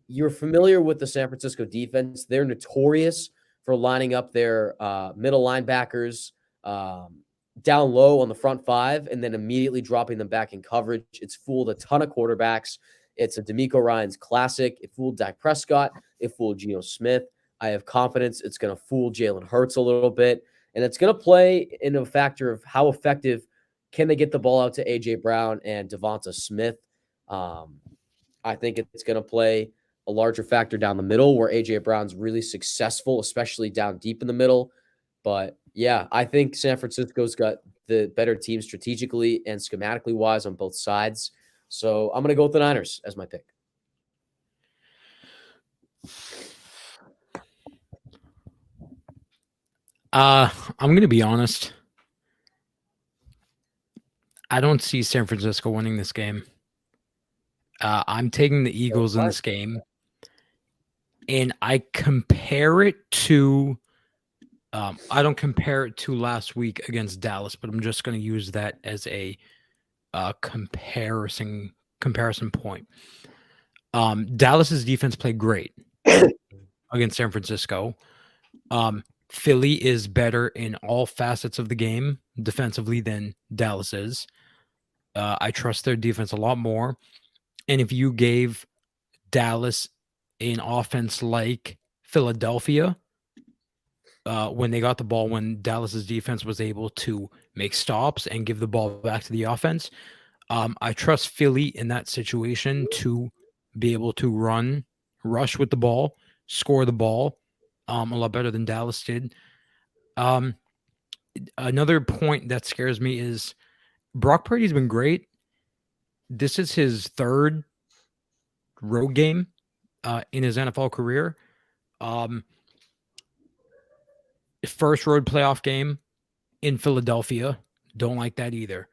you're familiar with the San Francisco defense, they're notorious for lining up their middle linebackers down low on the front five and then immediately dropping them back in coverage. It's fooled a ton of quarterbacks. It's a DeMeco Ryans classic. It fooled Dak Prescott. It fooled Geno Smith. I have confidence it's going to fool Jalen Hurts a little bit. And it's going to play in a factor of how effective can they get the ball out to A.J. Brown and Devonta Smith. I think it's going to play a larger factor down the middle where A.J. Brown's really successful, especially down deep in the middle. But yeah, I think San Francisco's got the better team strategically and schematically wise on both sides. So I'm going to go with the Niners as my pick. I'm going to be honest. I don't see San Francisco winning this game. I'm taking the Eagles in this game. And I compare it to I don't compare it to last week against Dallas, but I'm just going to use that as a comparison point. Dallas's defense played great against San Francisco. Philly is better in all facets of the game defensively than Dallas is. I trust their defense a lot more. And if you gave Dallas an offense like Philadelphia, when they got the ball, when Dallas's defense was able to make stops and give the ball back to the offense, I trust Philly in that situation to be able to rush with the ball, score the ball, a lot better than Dallas did. Another point that scares me is Brock Purdy's been great. This is his third road game in his NFL career. First road playoff game in Philadelphia. Don't like that either.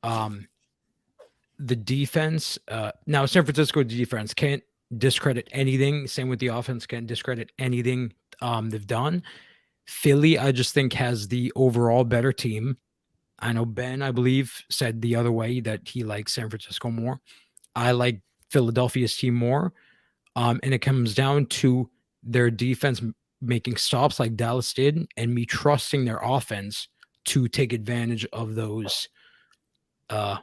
The defense, now San Francisco defense can't discredit anything. Same with the offense, can't discredit anything they've done. Philly, I just think, has the overall better team. I know Ben, I believe, said the other way that he likes San Francisco more. I like Philadelphia's team more. And it comes down to their defense making stops like Dallas did and me trusting their offense to take advantage of those stops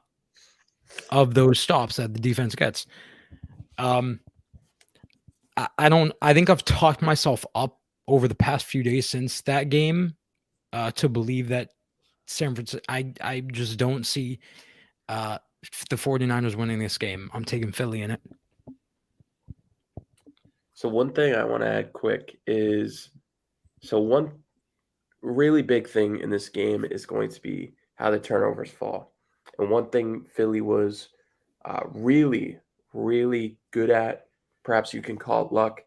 that the defense gets. I think I've talked myself up over the past few days since that game to believe that San Francisco, I just don't see the 49ers winning this game. I'm taking Philly in it. So one thing I want to add quick is, so one really big thing in this game is going to be how the turnovers fall. And one thing Philly was really, really good at, perhaps you can call it luck,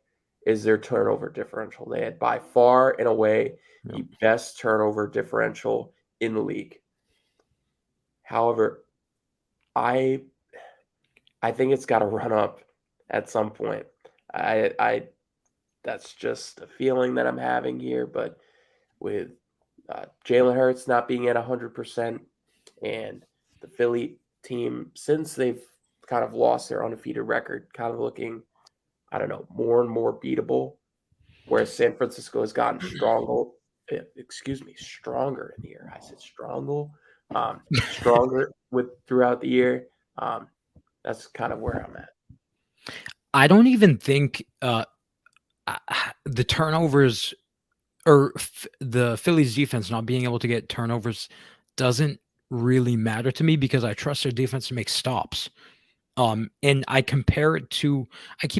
is their turnover differential. They had by far and away the best turnover differential in the league. However, I think it's got to run up at some point. I that's just a feeling that I'm having here, but with Jalen Hurts not being at 100%, And the Philly team, since they've kind of lost their undefeated record, kind of looking, I don't know, more and more beatable. Whereas San Francisco has gotten stronger in the year. I said stronger with throughout the year. That's kind of where I'm at. I don't even think the turnovers or the Phillies defense not being able to get turnovers doesn't really matter to me because I trust their defense to make stops. And I keep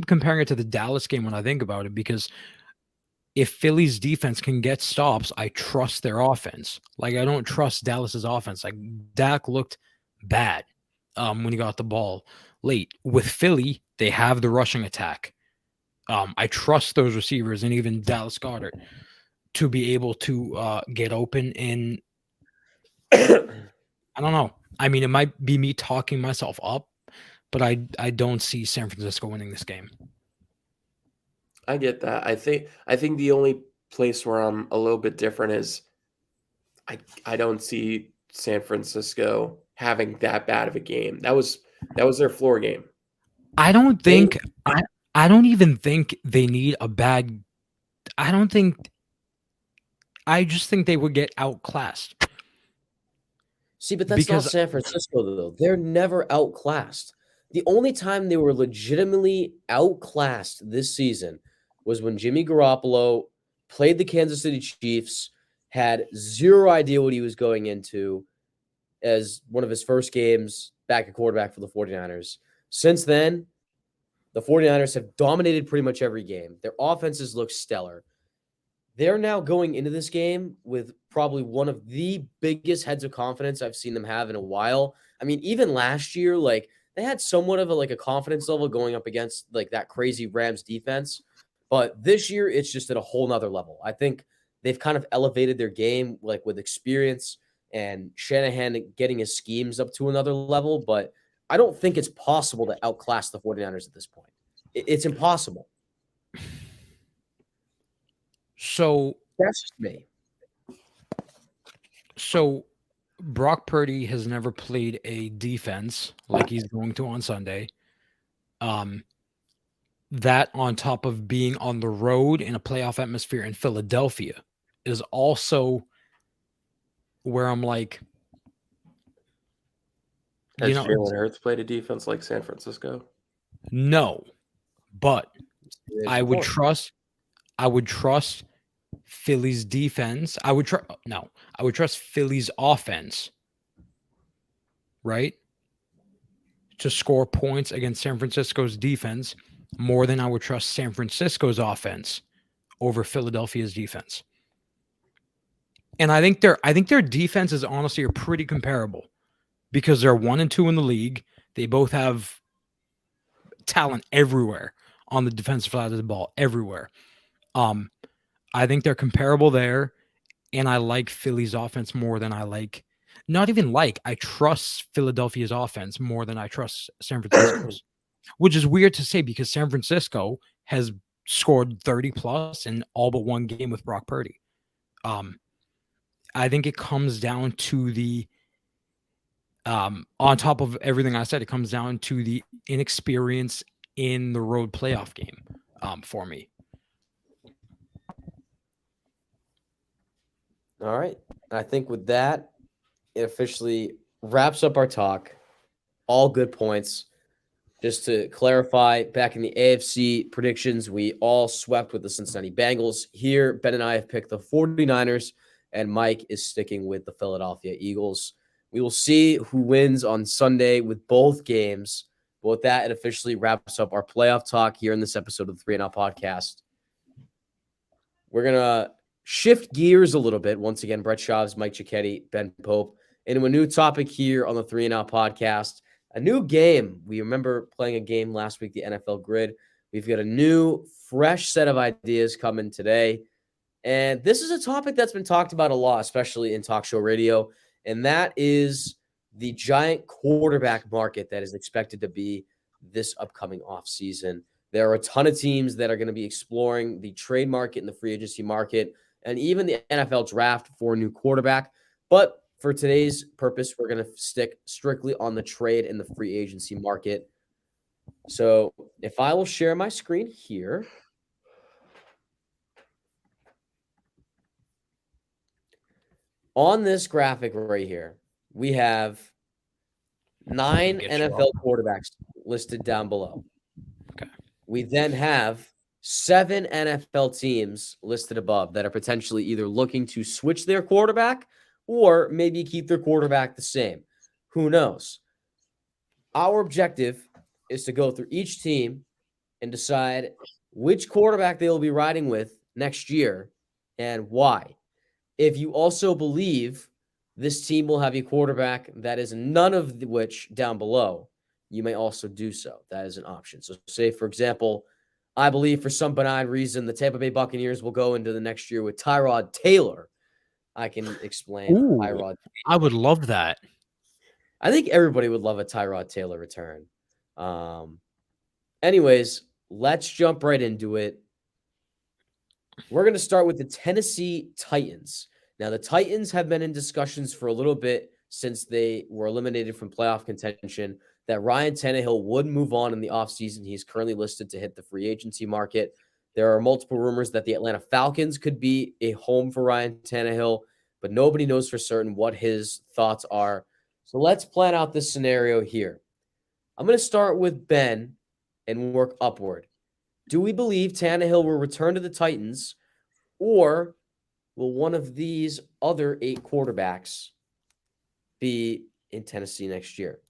comparing it to the Dallas game when I think about it, because if Philly's defense can get stops, I trust their offense. Like, I don't trust Dallas's offense. Like, Dak looked bad when he got the ball late. With Philly, they have the rushing attack. I trust those receivers and even Dallas Goedert to be able to get open. And I don't know. I mean, it might be me talking myself up, but I don't see San Francisco winning this game. I get that. I think the only place where I'm a little bit different is I don't see San Francisco having that bad of a game. That was their floor game. I don't think I don't even think they need a bad. I just think they would get outclassed. See, but that's not San Francisco, though. They're never outclassed. The only time they were legitimately outclassed this season was when Jimmy Garoppolo played the Kansas City Chiefs, had zero idea what he was going into as one of his first games back at quarterback for the 49ers. Since then, the 49ers have dominated pretty much every game. Their offenses look stellar. They're now going into this game with probably one of the biggest heads of confidence I've seen them have in a while. I mean, even last year, like, they had somewhat of a confidence level going up against like that crazy Rams defense. But this year, it's just at a whole nother level. I think they've kind of elevated their game, like with experience and Shanahan getting his schemes up to another level. But I don't think it's possible to outclass the 49ers at this point. It's impossible. So that's just me. So Brock Purdy has never played a defense like he's going to on Sunday. That on top of being on the road in a playoff atmosphere in Philadelphia is also where I'm like, has Jalen Hurts played a defense like San Francisco? No, but I would trust Philly's defense. I would trust Philly's offense, right, to score points against San Francisco's defense more than I would trust San Francisco's offense over Philadelphia's defense. And I think their defenses honestly are pretty comparable because they're 1 and 2 in the league. They both have talent everywhere on the defensive side of the ball, everywhere. I think they're comparable there, and I like Philly's offense more than I trust Philadelphia's offense more than I trust San Francisco's, which is weird to say because San Francisco has scored 30 plus in all but one game with Brock Purdy. I think it comes down to the on top of everything I said, it comes down to the inexperience in the road playoff game for me. All right. I think with that, it officially wraps up our talk. All good points. Just to clarify, back in the AFC predictions, we all swept with the Cincinnati Bengals. Here, Ben and I have picked the 49ers, and Mike is sticking with the Philadelphia Eagles. We will see who wins on Sunday with both games. But with that, it officially wraps up our playoff talk here in this episode of the 3 and Out podcast. We're going to shift gears a little bit. Once again, Brett Schaubs, Mike Cicchetti, Ben Pope, into a new topic here on the 3 and Out podcast. A new game. We remember playing a game last week, the NFL Grid. We've got a new, fresh set of ideas coming today. And this is a topic that's been talked about a lot, especially in talk show radio. And that is the giant quarterback market that is expected to be this upcoming offseason. There are a ton of teams that are going to be exploring the trade market and the free agency market and even the NFL draft for a new quarterback. But for today's purpose, we're going to stick strictly on the trade and the free agency market. So if I will share my screen here, on this graphic right here, we have 9 NFL quarterbacks listed down below. Okay. We then have 7 NFL teams listed above that are potentially either looking to switch their quarterback or maybe keep their quarterback the same. Who knows? Our objective is to go through each team and decide which quarterback they will be riding with next year and why. If you also believe this team will have a quarterback that is none of which down below, you may also do so. That is an option. So, say, for example, I believe for some benign reason the Tampa Bay Buccaneers will go into the next year with Tyrod Taylor. I can explain Tyrod. I would love that. I think everybody would love a Tyrod Taylor return. Anyways, let's jump right into it. We're going to start with the Tennessee Titans. Now, the Titans have been in discussions for a little bit since they were eliminated from playoff contention that Ryan Tannehill would move on in the offseason. He's currently listed to hit the free agency market. There are multiple rumors that the Atlanta Falcons could be a home for Ryan Tannehill, but nobody knows for certain what his thoughts are. So let's plan out this scenario here. I'm going to start with Ben and work upward. Do we believe Tannehill will return to the Titans, or will one of these other 8 quarterbacks be in Tennessee next year?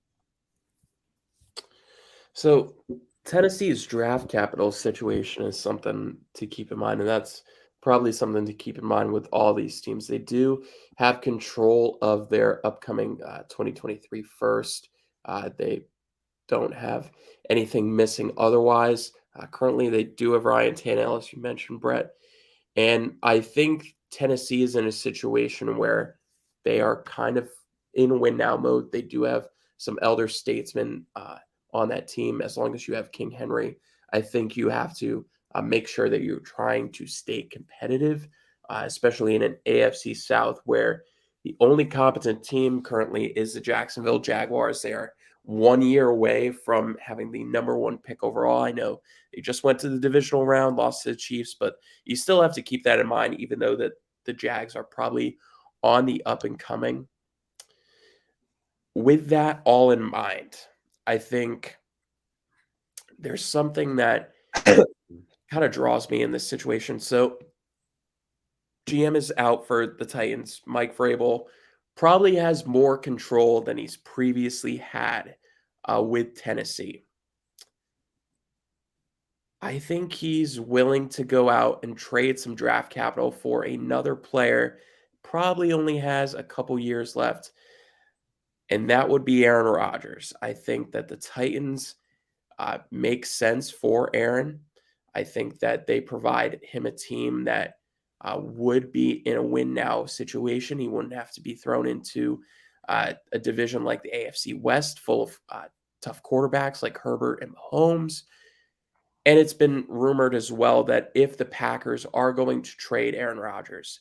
So Tennessee's draft capital situation is something to keep in mind, and that's probably something to keep in mind with all these teams. They do have control of their upcoming 2023 first. They don't have anything missing otherwise. Currently, they do have Ryan Tannehill, as you mentioned, Brett. And I think Tennessee is in a situation where they are kind of in win-now mode. They do have some elder statesmen on that team. As long as you have King Henry, I think you have to make sure that you're trying to stay competitive, especially in an AFC South where the only competent team currently is the Jacksonville Jaguars. They are 1 year away from having the #1 pick overall. I know they just went to the divisional round, lost to the Chiefs, but you still have to keep that in mind, even though that the Jags are probably on the up and coming. With that all in mind, I think there's something that kind of draws me in this situation. So GM is out for the Titans. Mike Vrabel probably has more control than he's previously had with Tennessee. I think he's willing to go out and trade some draft capital for another player. Probably only has a couple years left, and that would be Aaron Rodgers. I think that the Titans make sense for Aaron. I think that they provide him a team that would be in a win-now situation. He wouldn't have to be thrown into a division like the AFC West full of tough quarterbacks like Herbert and Mahomes. And it's been rumored as well that if the Packers are going to trade Aaron Rodgers,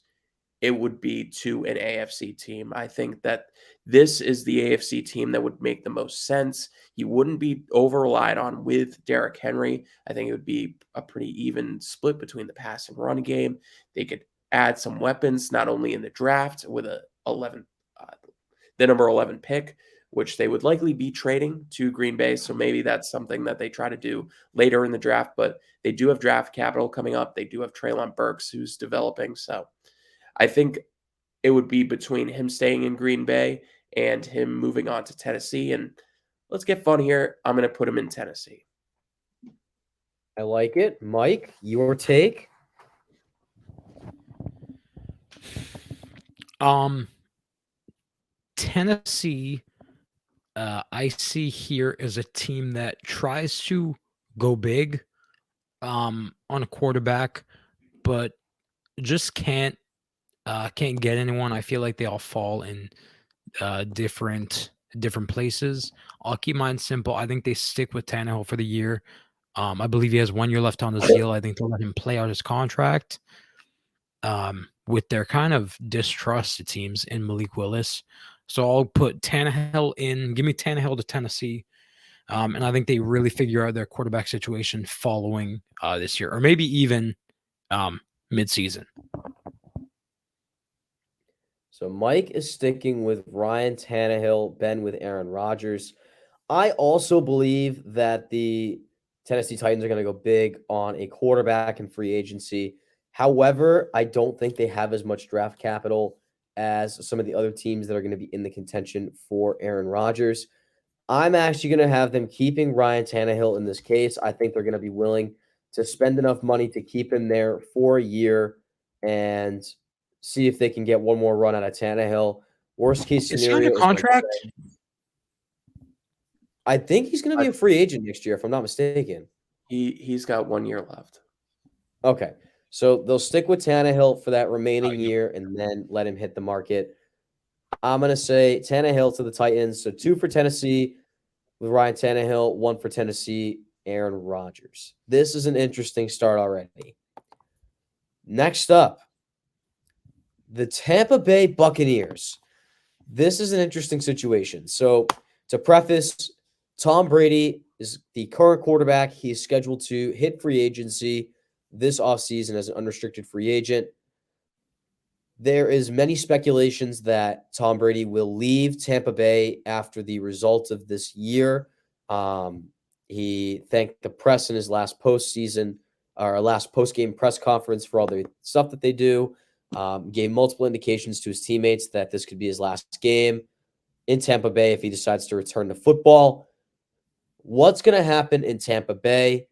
it would be to an AFC team. I think that this is the AFC team that would make the most sense. He wouldn't be over-relied on with Derrick Henry. I think it would be a pretty even split between the pass and run game. They could add some weapons, not only in the draft with the number 11 pick, which they would likely be trading to Green Bay. So maybe that's something that they try to do later in the draft. But they do have draft capital coming up. They do have Treylon Burks, who's developing. So I think it would be between him staying in Green Bay and him moving on to Tennessee. And let's get fun here. I'm going to put him in Tennessee. I like it. Mike, your take? Tennessee, I see here as a team that tries to go big on a quarterback, but just can't get anyone. I feel like they all fall in different places. I'll keep mine simple. I think they stick with Tannehill for the year. I believe he has 1 year left on his deal. I think they'll let him play out his contract. with their kind of distrust, it seems, in Malik Willis. So I'll put Tannehill in. Give me Tannehill to Tennessee. And I think they really figure out their quarterback situation following this year, or maybe even midseason. So Mike is sticking with Ryan Tannehill, Ben with Aaron Rodgers. I also believe that the Tennessee Titans are going to go big on a quarterback in free agency. However, I don't think they have as much draft capital as some of the other teams that are going to be in the contention for Aaron Rodgers. I'm actually going to have them keeping Ryan Tannehill in this case. I think they're going to be willing to spend enough money to keep him there for a year and see if they can get one more run out of Tannehill. Worst case Is he under scenario is Mike contract? said. I think he's going to be a free agent next year, if I'm not mistaken. He's got 1 year left. Okay. So they'll stick with Tannehill for that remaining year and then let him hit the market. I'm going to say Tannehill to the Titans. So 2 for Tennessee with Ryan Tannehill, 1 for Tennessee, Aaron Rodgers. This is an interesting start already. Next up, the Tampa Bay Buccaneers. This is an interesting situation. So to preface, Tom Brady is the current quarterback. He is scheduled to hit free agency this offseason as an unrestricted free agent. There is many speculations that Tom Brady will leave Tampa Bay after the result of this year. He thanked the press in his last postseason or last post-game press conference for all the stuff that they do. Gave multiple indications to his teammates that this could be his last game in Tampa Bay if he decides to return to football. What's going to happen in Tampa Bay?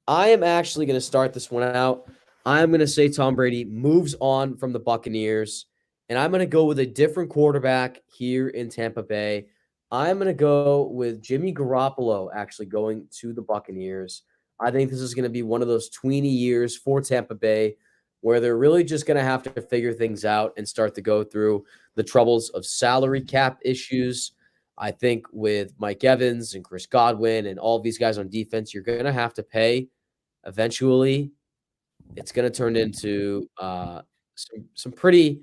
I am actually going to start this one out. I'm going to say Tom Brady moves on from the Buccaneers, and I'm going to go with a different quarterback here in Tampa Bay. I'm going to go with Jimmy Garoppolo actually going to the Buccaneers. I think this is going to be one of those tweeny years for Tampa Bay where they're really just going to have to figure things out and start to go through the troubles of salary cap issues. I think with Mike Evans and Chris Godwin and all these guys on defense, you're going to have to pay eventually. It's going to turn into some pretty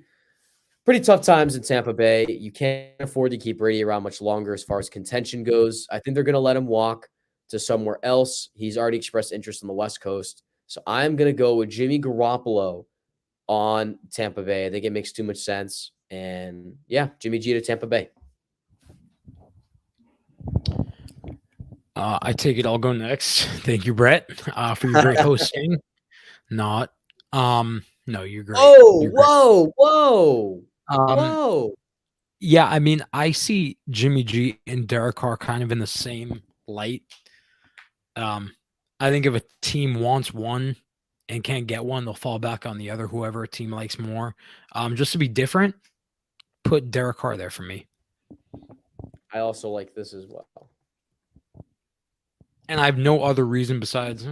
tough times in Tampa Bay. You can't afford to keep Brady around much longer as far as contention goes. I think they're going to let him walk to somewhere else. He's already expressed interest on the West Coast. So I'm going to go with Jimmy Garoppolo on Tampa Bay. I think it makes too much sense. And yeah, Jimmy G to Tampa Bay. I take it I'll go next. Thank you, Brett, for your great hosting. Not. No, you're great. Oh, You're great. whoa. Yeah, I mean, I see Jimmy G and Derek Carr kind of in the same light. I think if a team wants one and can't get one, they'll fall back on the other, whoever a team likes more. Just to be different, put Derek Carr there for me. I also like this as well. And I have no other reason besides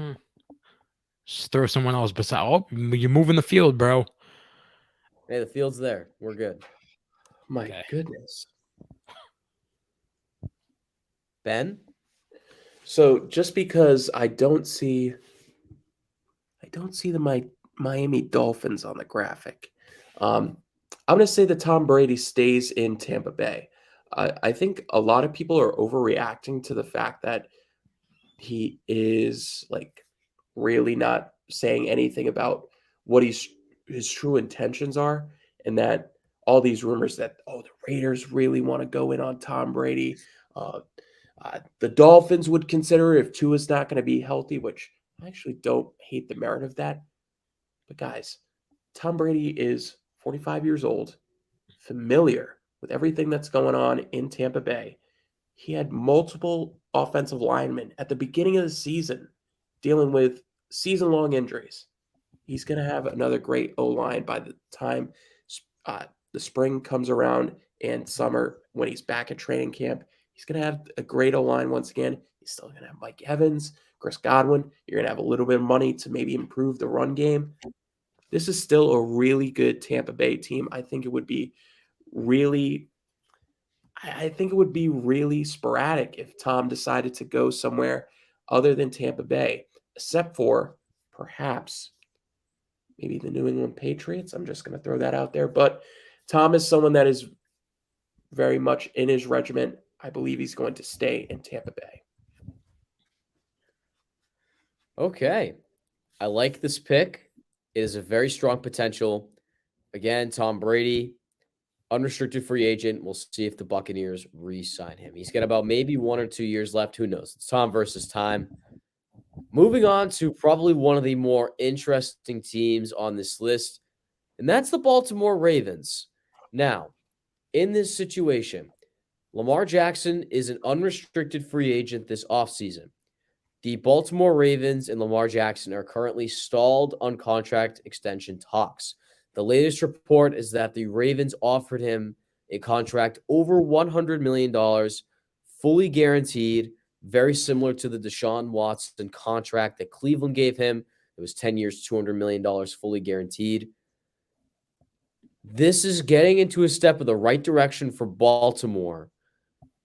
just throw someone else beside. Oh, you're moving the field, bro. Hey, the field's there. We're good. My goodness. Ben? So just because I don't see the Miami Dolphins on the graphic, I'm going to say that Tom Brady stays in Tampa Bay. I think a lot of people are overreacting to the fact that he is like really not saying anything about what his true intentions are, and that all these rumors that the Raiders really want to go in on Tom Brady. The Dolphins would consider if Tua's not going to be healthy, which I actually don't hate the merit of that. But guys, Tom Brady is 45 years old, familiar with everything that's going on in Tampa Bay. He had multiple offensive linemen at the beginning of the season dealing with season-long injuries. He's going to have another great O-line by the time the spring comes around and summer when he's back at training camp. He's going to have a great O-line once again. He's still going to have Mike Evans, Chris Godwin. You're going to have a little bit of money to maybe improve the run game. This is still a really good Tampa Bay team. I think it would be really sporadic if Tom decided to go somewhere other than Tampa Bay, except for perhaps maybe the New England Patriots. I'm just going to throw that out there. But Tom is someone that is very much in his regiment. I believe he's going to stay in Tampa Bay. Okay. I like this pick. It is a very strong potential. Again, Tom Brady, unrestricted free agent. We'll see if the Buccaneers re-sign him. He's got about maybe 1 or 2 years left. Who knows? It's Tom versus time. Moving on to probably one of the more interesting teams on this list, and that's the Baltimore Ravens. Now, in this situation, Lamar Jackson is an unrestricted free agent this offseason. The Baltimore Ravens and Lamar Jackson are currently stalled on contract extension talks. The latest report is that the Ravens offered him a contract over $100 million, fully guaranteed, very similar to the Deshaun Watson contract that Cleveland gave him. It was 10 years, $200 million, fully guaranteed. This is getting into a step of the right direction for Baltimore,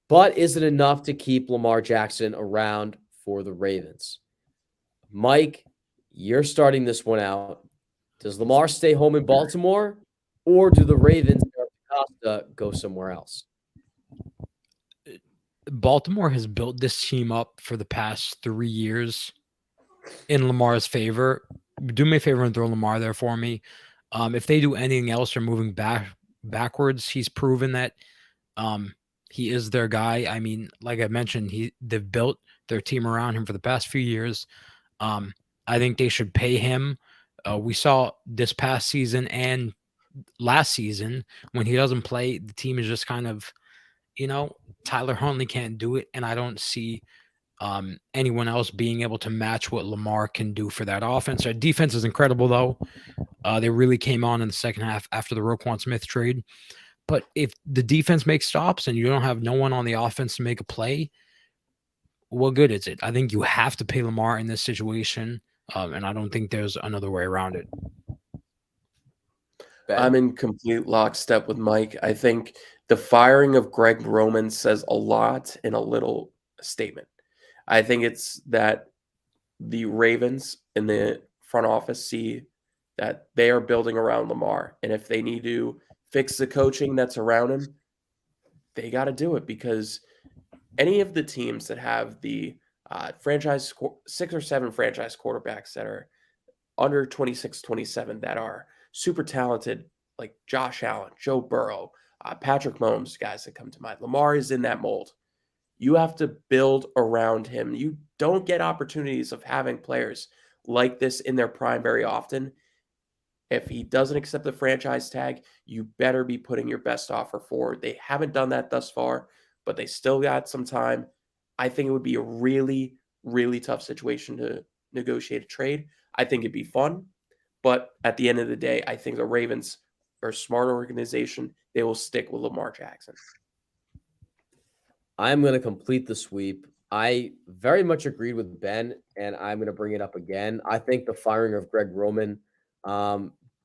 but is it enough to keep Lamar Jackson around for the Ravens? Mike, you're starting this one out. Does Lamar stay home in Baltimore, or do the Ravens Costa go somewhere else? Baltimore has built this team up for the past 3 years in Lamar's favor. Do me a favor and throw Lamar there for me. If they do anything else or moving backwards, he's proven that he is their guy. I mean, like I mentioned, they've built their team around him for the past few years. I think they should pay him. We saw this past season and last season when he doesn't play, the team is just kind of, Tyler Huntley can't do it, and I don't see anyone else being able to match what Lamar can do for that offense. Our defense is incredible, though. They really came on in the second half after the Roquan Smith trade. But if the defense makes stops and you don't have no one on the offense to make a play, what good is it? I think you have to pay Lamar in this situation, and I don't think there's another way around it. Ben? I'm in complete lockstep with Mike. I think the firing of Greg Roman says a lot in a little statement. I think it's that the Ravens in the front office see that they are building around Lamar. And if they need to fix the coaching that's around him, they got to do it, because any of the teams that have the 6 or 7 franchise quarterbacks that are under 26, 27 that are super talented, like Josh Allen, Joe Burrow, Patrick Mahomes, guys that come to mind. Lamar is in that mold. You have to build around him. You don't get opportunities of having players like this in their prime very often. If he doesn't accept the franchise tag, you better be putting your best offer forward. They haven't done that thus far, but they still got some time. I think it would be a really, really tough situation to negotiate a trade. I think it'd be fun, but at the end of the day, I think the Ravens are a smart organization. They will stick with Lamar Jackson. I'm going to complete the sweep. I very much agreed with Ben, and I'm going to bring it up again. I think the firing of Greg Roman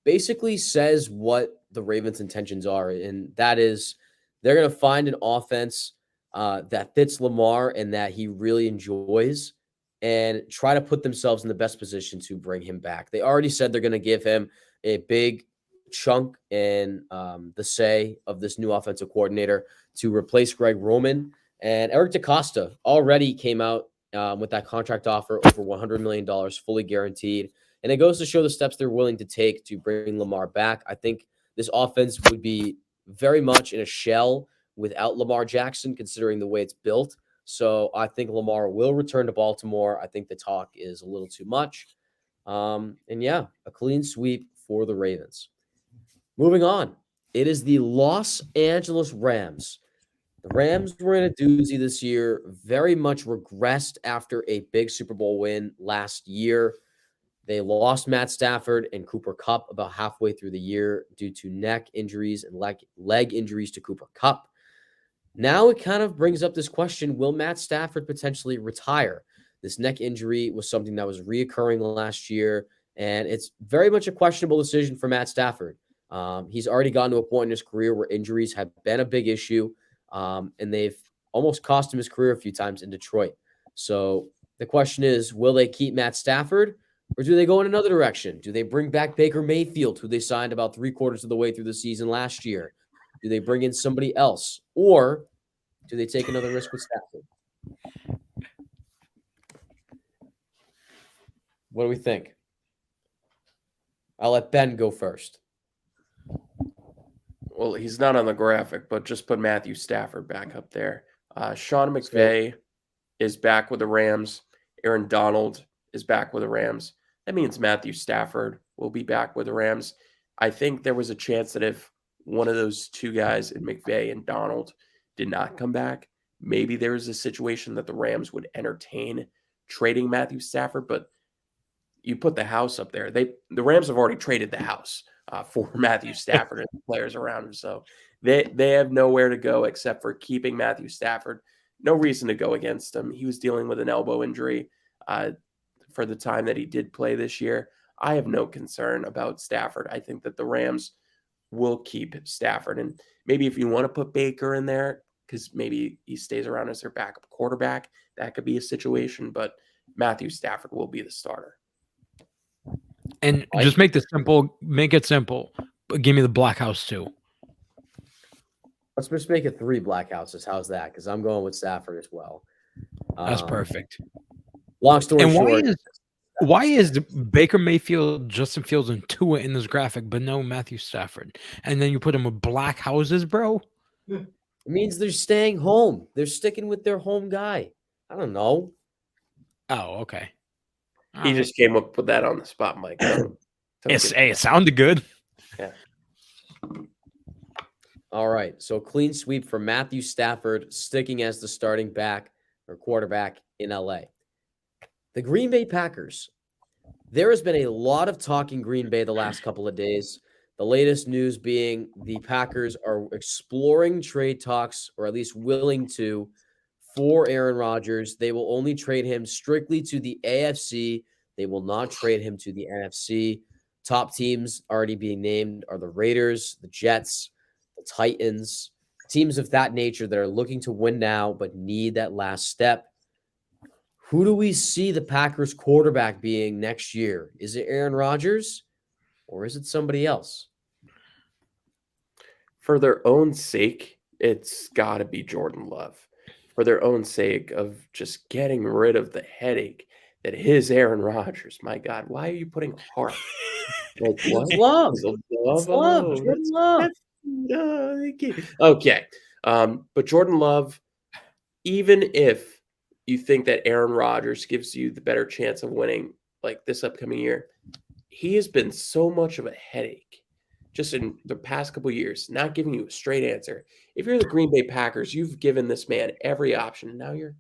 basically says what the Ravens' intentions are, and that is they're going to find an offense that fits Lamar and that he really enjoys, and try to put themselves in the best position to bring him back. They already said they're going to give him a big chunk in the say of this new offensive coordinator to replace Greg Roman. And Eric DeCosta already came out with that contract offer over $100 million, fully guaranteed. And it goes to show the steps they're willing to take to bring Lamar back. I think this offense would be very much in a shell without Lamar Jackson, considering the way it's built. So I think Lamar will return to Baltimore. I think the talk is a little too much. And yeah, a clean sweep for the Ravens. Moving on, it is the Los Angeles Rams. The Rams were in a doozy this year, very much regressed after a big Super Bowl win last year. They lost Matt Stafford and Cooper Kupp about halfway through the year due to neck injuries and leg injuries to Cooper Kupp. Now it kind of brings up this question, will Matt Stafford potentially retire? This neck injury was something that was reoccurring last year, and it's very much a questionable decision for Matt Stafford. He's already gotten to a point in his career where injuries have been a big issue. And they've almost cost him his career a few times in Detroit. So the question is, will they keep Matt Stafford, Or do they go in another direction? Do they bring back Baker Mayfield, who they signed about 3/4 of the way through the season last year? Do they bring in somebody else? Or do they take another risk with Stafford? What do we think? I'll let Ben go first. Well, he's not on the graphic, but just put Matthew Stafford back up there. Sean So- McVay is back with the Rams. Aaron Donald is back with the Rams. That means Matthew Stafford will be back with the Rams. I think there was a chance that if one of those two guys, in McVay and Donald, did not come back, maybe there was a situation that the Rams would entertain trading Matthew Stafford. But you put the house up there. The Rams have already traded the house for Matthew Stafford and the players around him. So they have nowhere to go except for keeping Matthew Stafford. No reason to go against him. He was dealing with an elbow injury for the time that he did play this year. I have no concern about Stafford. I think that the Rams will keep Stafford. And maybe if you want to put Baker in there, because maybe he stays around as their backup quarterback, that could be a situation. But Matthew Stafford will be the starter. And just make this simple. Make it simple. But give me the Black House too. Let's just make it 3 black houses. How's that? Because I'm going with Stafford as well. That's perfect. Long story And short, why is Baker Mayfield, Justin Fields, and Tua in this graphic, but no Matthew Stafford? And then you put him with black houses, bro. it means they're staying home. They're sticking with their home guy. I don't know. Oh, okay. He just came up with that on the spot, Mike. It sounded good. Yeah. All right. So clean sweep for Matthew Stafford, sticking as the starting back or quarterback in LA. The Green Bay Packers. There has been a lot of talk in Green Bay the last couple of days. The latest news being the Packers are exploring trade talks, or at least willing to, for Aaron Rodgers. They will only trade him strictly to the AFC. They will not trade him to the NFC. Top teams already being named are the Raiders, the Jets, the Titans, teams of that nature that are looking to win now but need that last step. Who do we see the Packers quarterback being next year? Is it Aaron Rodgers or is it somebody else? For their own sake, it's got to be Jordan Love. For their own sake of just getting rid of the headache that is Aaron Rodgers. My God, why are you putting a heart? Like what? It's love. Is it It's love. Oh, Jordan Love. okay. But Jordan Love, even if you think that Aaron Rodgers gives you the better chance of winning like this upcoming year, he has been so much of a headache just in the past couple of years, not giving you a straight answer. If you're the Green Bay Packers, you've given this man every option. Now you're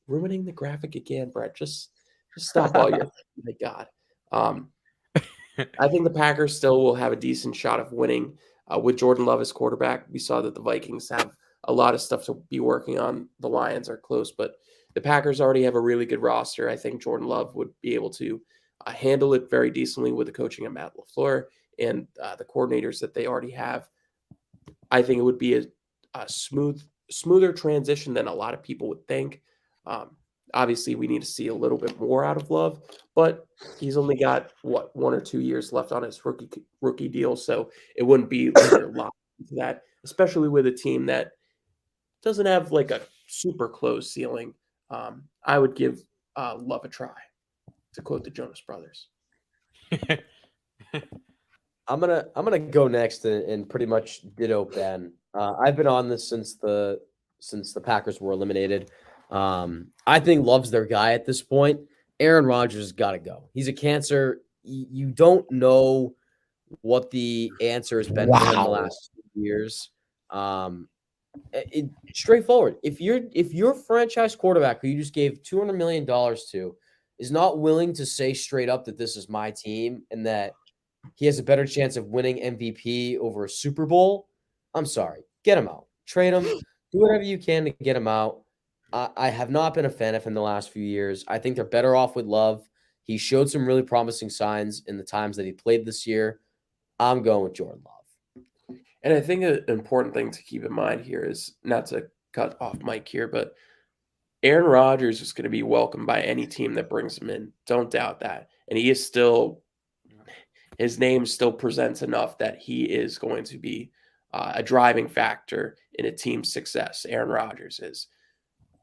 ruining the graphic again, Brett. Just stop all your my God. I think the Packers still will have a decent shot of winning with Jordan Love as quarterback. We saw that the Vikings have a lot of stuff to be working on. The Lions are close, but the Packers already have a really good roster. I think Jordan Love would be able to handle it very decently with the coaching of Matt LaFleur and the coordinators that they already have. I think it would be a smoother transition than a lot of people would think. Obviously, we need to see a little bit more out of Love, but he's only got, 1 or 2 years left on his rookie deal, so it wouldn't be like a lot to that, especially with a team that doesn't have like a super close ceiling. I would give Love a try, to quote the Jonas Brothers. I'm gonna go next and pretty much ditto Ben. I've been on this since the Packers were eliminated. I think Love's their guy at this point. Aaron Rodgers has got to go. He's a cancer. You don't know what the answer has been for him the last 2 years. Straightforward. If your franchise quarterback who you just gave $200 million to is not willing to say straight up that this is my team and that he has a better chance of winning MVP over a Super Bowl, I'm sorry. Get him out. Trade him. Do whatever you can to get him out. I have not been a fan of him the last few years. I think they're better off with Love. He showed some really promising signs in the times that he played this year. I'm going with Jordan Love. And I think an important thing to keep in mind here is not to cut off Mike here, but Aaron Rodgers is going to be welcomed by any team that brings him in. Don't doubt that. and he is still, his name still presents enough that he is going to be a driving factor in a team's success. Aaron Rodgers is.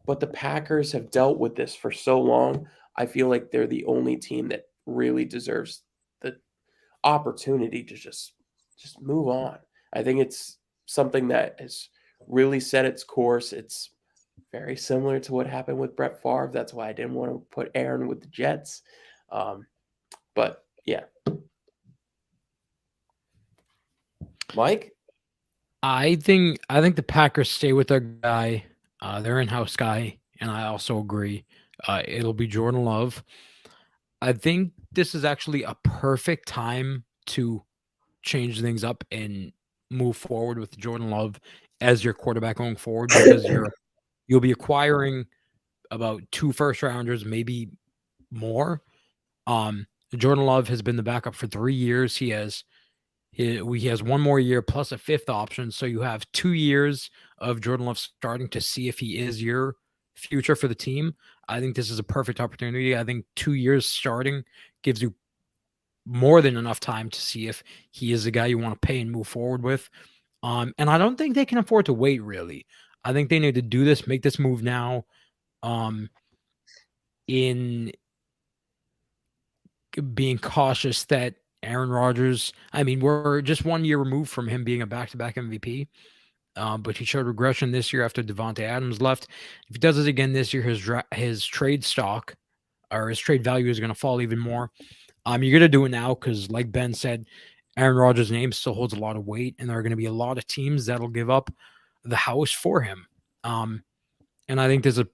But the Packers have dealt with this for so long. I feel like they're the only team that really deserves the opportunity to just move on. I think it's something that has really set its course. It's very similar to what happened with Brett Favre. That's why I didn't want to put Aaron with the Jets. But yeah. Mike? I think the Packers stay with their guy, their in-house guy, and I also agree. It'll be Jordan Love. I think this is actually a perfect time to change things up and move forward with Jordan Love as your quarterback going forward because you'll be acquiring about 2 first rounders, maybe more. Jordan Love has been the backup for 3 years. He has 1 more year plus a 5th option, so you have 2 years of Jordan Love starting to see if he is your future for the team. I think this is a perfect opportunity. I think 2 years starting gives you more than enough time to see if he is the guy you want to pay and move forward with. And I don't think they can afford to wait, really. I think they need to do this, make this move now. In being cautious that Aaron Rodgers, I mean, we're just 1 year removed from him being a back-to-back MVP. But he showed regression this year after Devontae Adams left. If he does it again this year, his trade stock or his trade value is going to fall even more. You're going to do it now because, like Ben said, Aaron Rodgers' name still holds a lot of weight, and there are going to be a lot of teams that'll give up the house for him. And I think there's a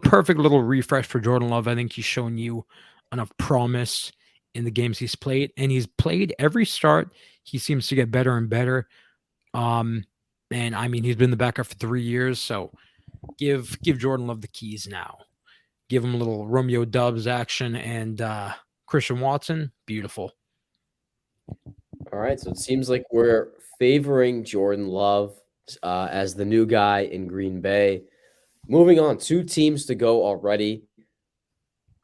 perfect little refresh for Jordan Love. I think he's shown you enough promise in the games he's played, and he's played every start. He seems to get better and better. And I mean, he's been the backup for 3 years, so give Jordan Love the keys now. Give him a little Romeo Dubs action and Christian Watson. Beautiful. All right, so it seems like we're favoring Jordan Love as the new guy in Green Bay. Moving on, 2 teams to go already.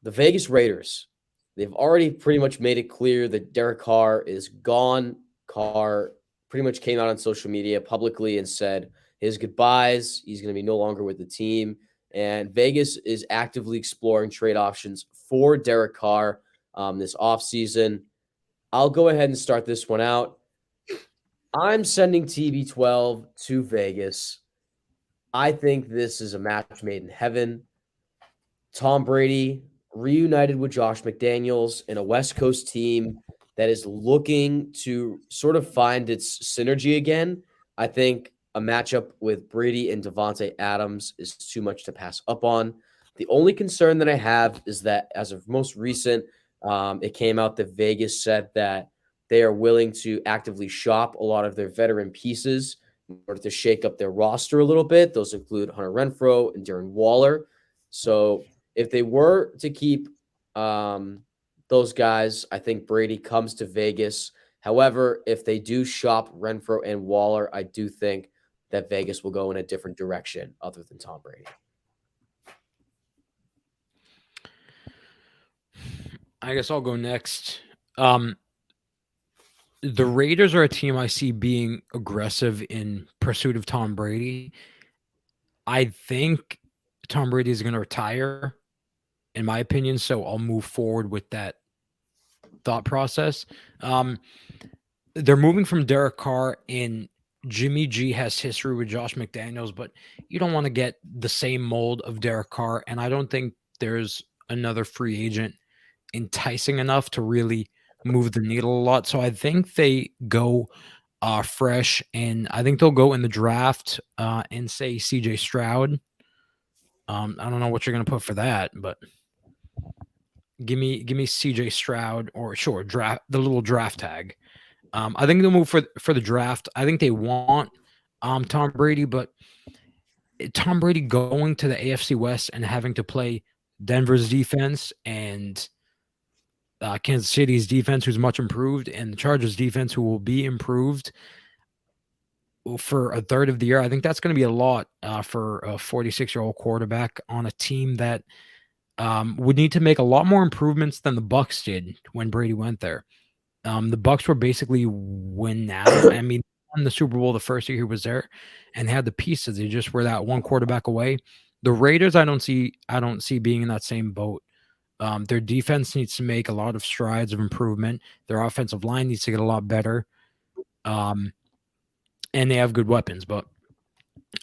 The Vegas Raiders. They've already pretty much made it clear that Derek Carr is gone. Carr pretty much came out on social media publicly and said his goodbyes. He's going to be no longer with the team. And Vegas is actively exploring trade options for Derek Carr this offseason. I'll go ahead and start this one out. I'm sending TB12 to Vegas. I think this is a match made in heaven. Tom Brady reunited with Josh McDaniels in a West Coast team that is looking to sort of find its synergy again. I think a matchup with Brady and Devontae Adams is too much to pass up on. The only concern that I have is that as of most recent, it came out that Vegas said that they are willing to actively shop a lot of their veteran pieces in order to shake up their roster a little bit. Those include Hunter Renfrow and Darren Waller. So if they were to keep those guys, I think Brady comes to Vegas. However, if they do shop Renfrow and Waller, I do think that Vegas will go in a different direction other than Tom Brady. I guess I'll go next. The Raiders are a team I see being aggressive in pursuit of Tom Brady. I think Tom Brady is going to retire, in my opinion, so I'll move forward with that thought process. They're moving from Derek Carr, and Jimmy G has history with Josh McDaniels, but you don't want to get the same mold of Derek Carr, and I don't think there's another free agent enticing enough to really move the needle a lot. So I think they go fresh, and I think they'll go in the draft and say CJ Stroud. I don't know what you're going to put for that, but give me CJ Stroud or sure draft the little draft tag. I think they'll move for the draft. I think they want Tom Brady, but Tom Brady going to the AFC West and having to play Denver's defense and Kansas City's defense, who's much improved, and the Chargers defense, who will be improved for a third of the year. I think that's going to be a lot for a 46-year-old quarterback on a team that would need to make a lot more improvements than the Bucks did when Brady went there. The Bucks were basically win now. I mean, they won the Super Bowl the first year he was there, and they had the pieces. They just were that one quarterback away. The Raiders, I don't see being in that same boat. Their defense needs to make a lot of strides of improvement. Their offensive line needs to get a lot better. And they have good weapons, but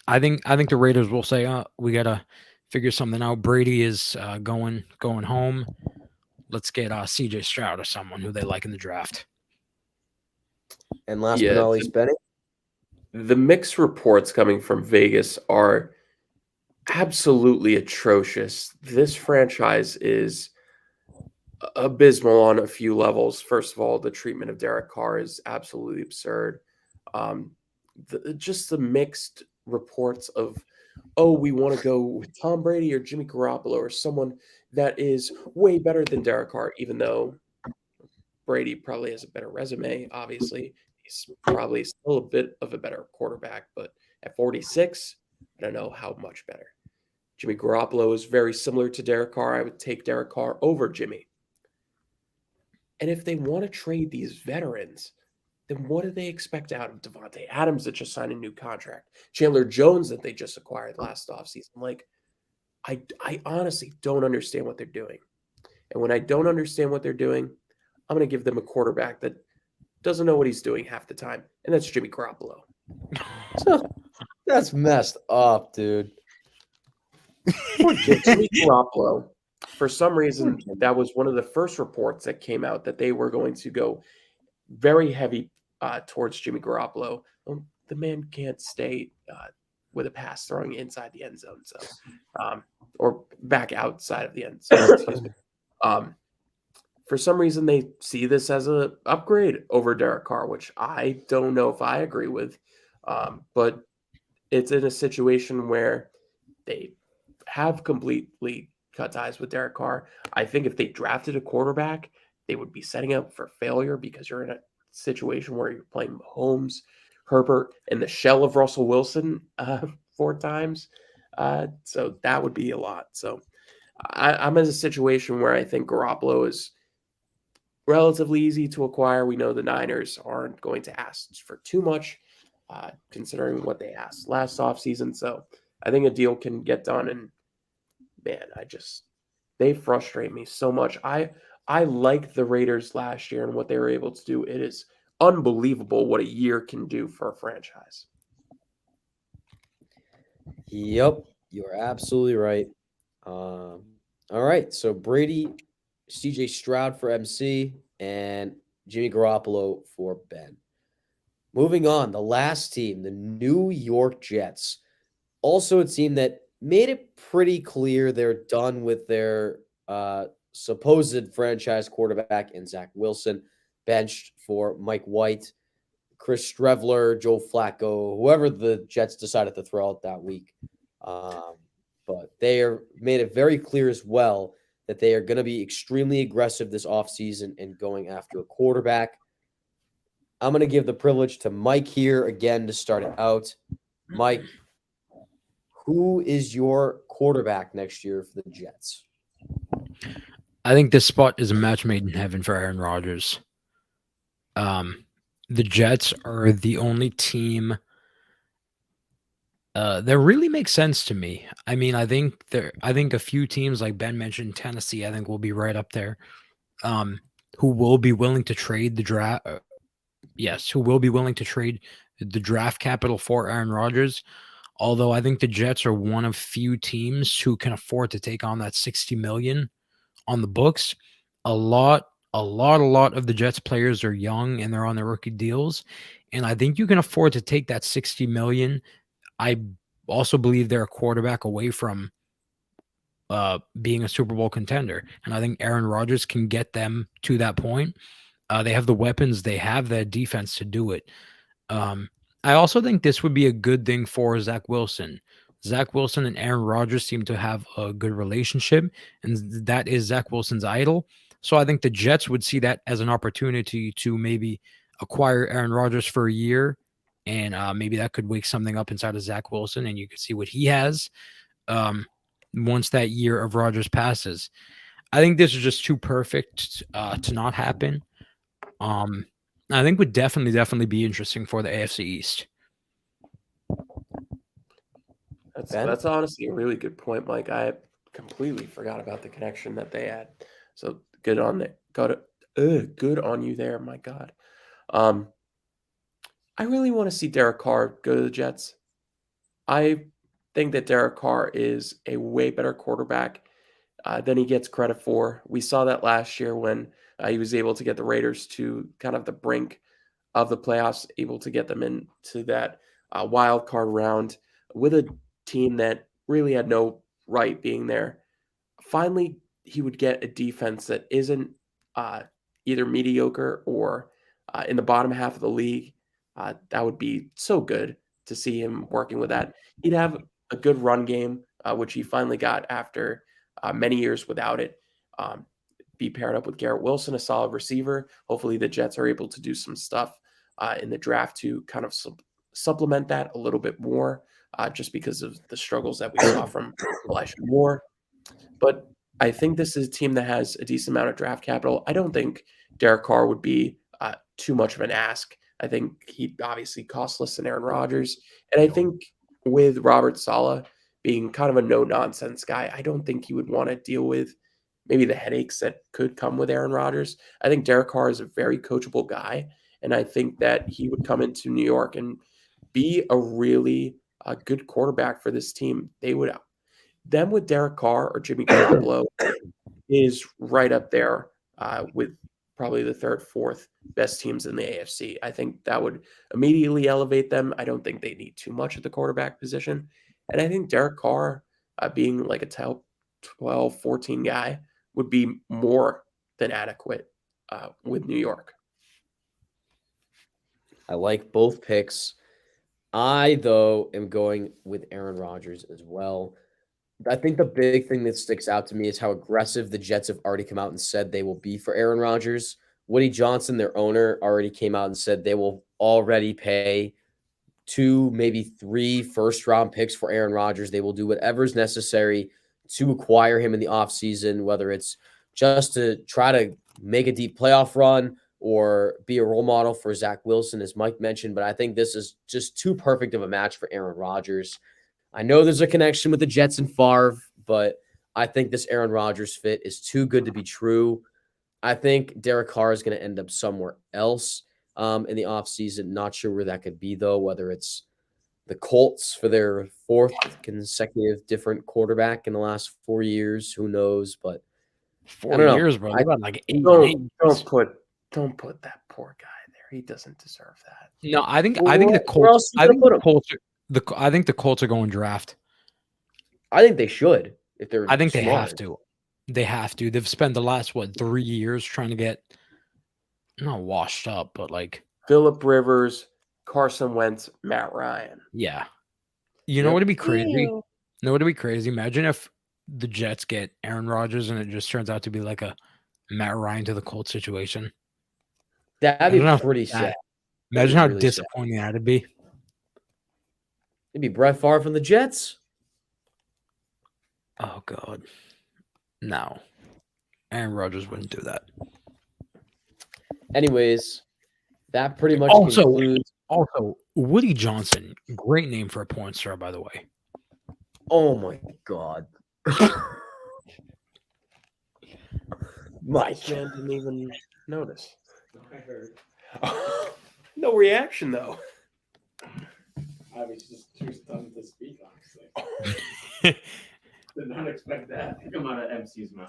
I think the Raiders will say, we gotta figure something out. Brady is going home. Let's get CJ Stroud or someone who they like in the draft. And last but Yeah, not least, Benny. the mixed reports coming from Vegas are absolutely atrocious. This franchise is abysmal on a few levels. First of all, the treatment of Derek Carr is absolutely absurd. Just the mixed reports of, oh, we want to go with Tom Brady or Jimmy Garoppolo or someone that is way better than Derek Carr, even though Brady probably has a better resume. Obviously, he's probably still a bit of a better quarterback, but at 46, I don't know how much better. Jimmy Garoppolo is very similar to Derek Carr. I would take Derek Carr over Jimmy. And if they want to trade these veterans, then what do they expect out of Devontae Adams that just signed a new contract? Chandler Jones that they just acquired last offseason? Like, I honestly don't understand what they're doing. And when I don't understand what they're doing, I'm going to give them a quarterback that doesn't know what he's doing half the time, and that's Jimmy Garoppolo. That's messed up, dude. Jimmy Garoppolo, for some reason, that was one of the first reports that came out that they were going to go very heavy towards Jimmy Garoppolo. Well, the man can't stay with a pass throwing inside the end zone, so or back outside of the end zone. Excuse me. For some reason, they see this as an upgrade over Derek Carr, which I don't know if I agree with. But it's in a situation where they have completely cut ties with Derek Carr. I think if they drafted a quarterback, they would be setting up for failure because you're in a situation where you're playing Mahomes, Herbert, and the shell of Russell Wilson 4 times. So that would be a lot. So I'm in a situation where I think Garoppolo is relatively easy to acquire. We know the Niners aren't going to ask for too much, considering what they asked last offseason. So I think a deal can get done. And man, they frustrate me so much. I liked the Raiders last year and what they were able to do. It is unbelievable what a year can do for a franchise. Yep, you're absolutely right. All right, so Brady, CJ Stroud for MC, and Jimmy Garoppolo for Ben. Moving on, the last team, the New York Jets. Also a team that made it pretty clear they're done with their supposed franchise quarterback in Zach Wilson, benched for Mike White, Chris Strevler, Joe Flacco, whoever the Jets decided to throw out that week. But they made it very clear as well that they are going to be extremely aggressive this offseason and going after a quarterback. I'm going to give the privilege to Mike here again to start it out. Mike, who is your quarterback next year for the Jets? I think this spot is a match made in heaven for Aaron Rodgers. The Jets are the only team that really makes sense to me. I mean, I think a few teams like Ben mentioned, Tennessee, I think will be right up there. Who will be willing to trade the draft? Yes, who will be willing to trade the draft capital for Aaron Rodgers? Although I think the Jets are one of few teams who can afford to take on that $60 million on the books. A lot of the Jets players are young and they're on their rookie deals, and I think you can afford to take that $60 million. I also believe they're a quarterback away from being a Super Bowl contender, and I think Aaron Rodgers can get them to that point. They have the weapons, they have that defense to do it. I also think this would be a good thing for Zach Wilson. Zach Wilson and Aaron Rodgers seem to have a good relationship, and that is Zach Wilson's idol. So I think the Jets would see that as an opportunity to maybe acquire Aaron Rodgers for a year, and maybe that could wake something up inside of Zach Wilson, and you could see what he has. once that year of Rodgers passes. I think this is just too perfect to not happen. I think would definitely be interesting for the AFC East. That's honestly a really good point, Mike. I completely forgot about the connection that they had. So good on it. Good on you there. My God. I really want to see Derek Carr go to the Jets. I think that Derek Carr is a way better quarterback than he gets credit for. We saw that last year when he was able to get the Raiders to kind of the brink of the playoffs, able to get them into that wild card round with a team that really had no right being there. Finally, he would get a defense that isn't either mediocre or in the bottom half of the league. That would be so good to see him working with that. He'd have a good run game, which he finally got after many years without it. Be paired up with Garrett Wilson, a solid receiver. Hopefully, the Jets are able to do some stuff in the draft to kind of supplement that a little bit more, just because of the struggles that we saw from Elijah Moore. But I think this is a team that has a decent amount of draft capital. I don't think Derek Carr would be too much of an ask. I think he'd obviously cost less than Aaron Rodgers. And I think with Robert Saleh being kind of a no-nonsense guy, I don't think he would want to deal with maybe the headaches that could come with Aaron Rodgers. I think Derek Carr is a very coachable guy, and I think that he would come into New York and be a really good quarterback for this team. Them with Derek Carr or Jimmy Garoppolo is right up there with probably the third, fourth best teams in the AFC. I think that would immediately elevate them. I don't think they need too much at the quarterback position. And I think Derek Carr being like a top 12, 14 guy would be more than adequate with New York. I like both picks. I, though, am going with Aaron Rodgers as well. I think the big thing that sticks out to me is how aggressive the Jets have already come out and said they will be for Aaron Rodgers. Woody Johnson, their owner, already came out and said they will already pay 2, maybe 3 first-round picks for Aaron Rodgers. They will do whatever's necessary to acquire him in the offseason, whether it's just to try to make a deep playoff run or be a role model for Zach Wilson, as Mike mentioned. But I think this is just too perfect of a match for Aaron Rodgers. I know there's a connection with the Jets and Favre, but I think this Aaron Rodgers fit is too good to be true. I think Derek Carr is going to end up somewhere else in the offseason. Not sure where that could be, though, whether it's the Colts for their 4th consecutive different quarterback in the last 4 years. Who knows? But 4 years, bro. They've got like 8 Don't put that poor guy there. He doesn't deserve that. No, I think the where Colts. else you I gonna think put the him? Colts. I think the Colts are going draft. I think they should if they're I think they smart. have to. They have to. They've spent the last 3 years trying to get not washed up, but like Phillip Rivers, Carson Wentz, Matt Ryan. yeah. You know what'd be crazy? Imagine if the Jets get Aaron Rodgers and it just turns out to be like a Matt Ryan to the Colts situation. That'd be pretty sad. Imagine how really disappointing that'd be. It'd be Brett Favre from the Jets. Oh God, no. Aaron Rodgers wouldn't do that. Anyways, that pretty much concludes. Also, Woody Johnson, great name for a porn star, by the way. Oh my God. Mike didn't even notice. I heard. No reaction though. I was just too stunned to speak, honestly. Did not expect that to come out of MC's mouth.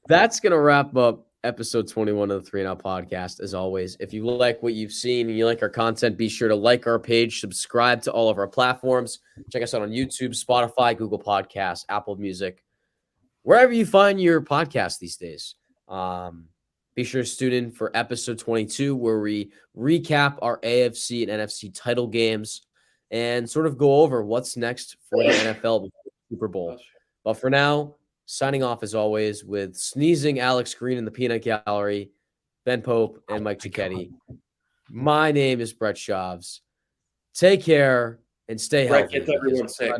That's going to wrap up episode 21 of the 3 and Out podcast. As always, if you like what you've seen and you like our content, be sure to like our page, subscribe to all of our platforms. Check us out on YouTube, Spotify, Google Podcasts, Apple Music, wherever you find your podcast these days. Be sure to tune in for episode 22, where we recap our AFC and NFC title games and sort of go over what's next for the NFL before the Super Bowl. But for now, signing off as always with sneezing Alex Green in the peanut gallery, Ben Pope, and Mike Cicchetti. My name is Brett Shavs. Take care and stay healthy. Brett gets everyone sick.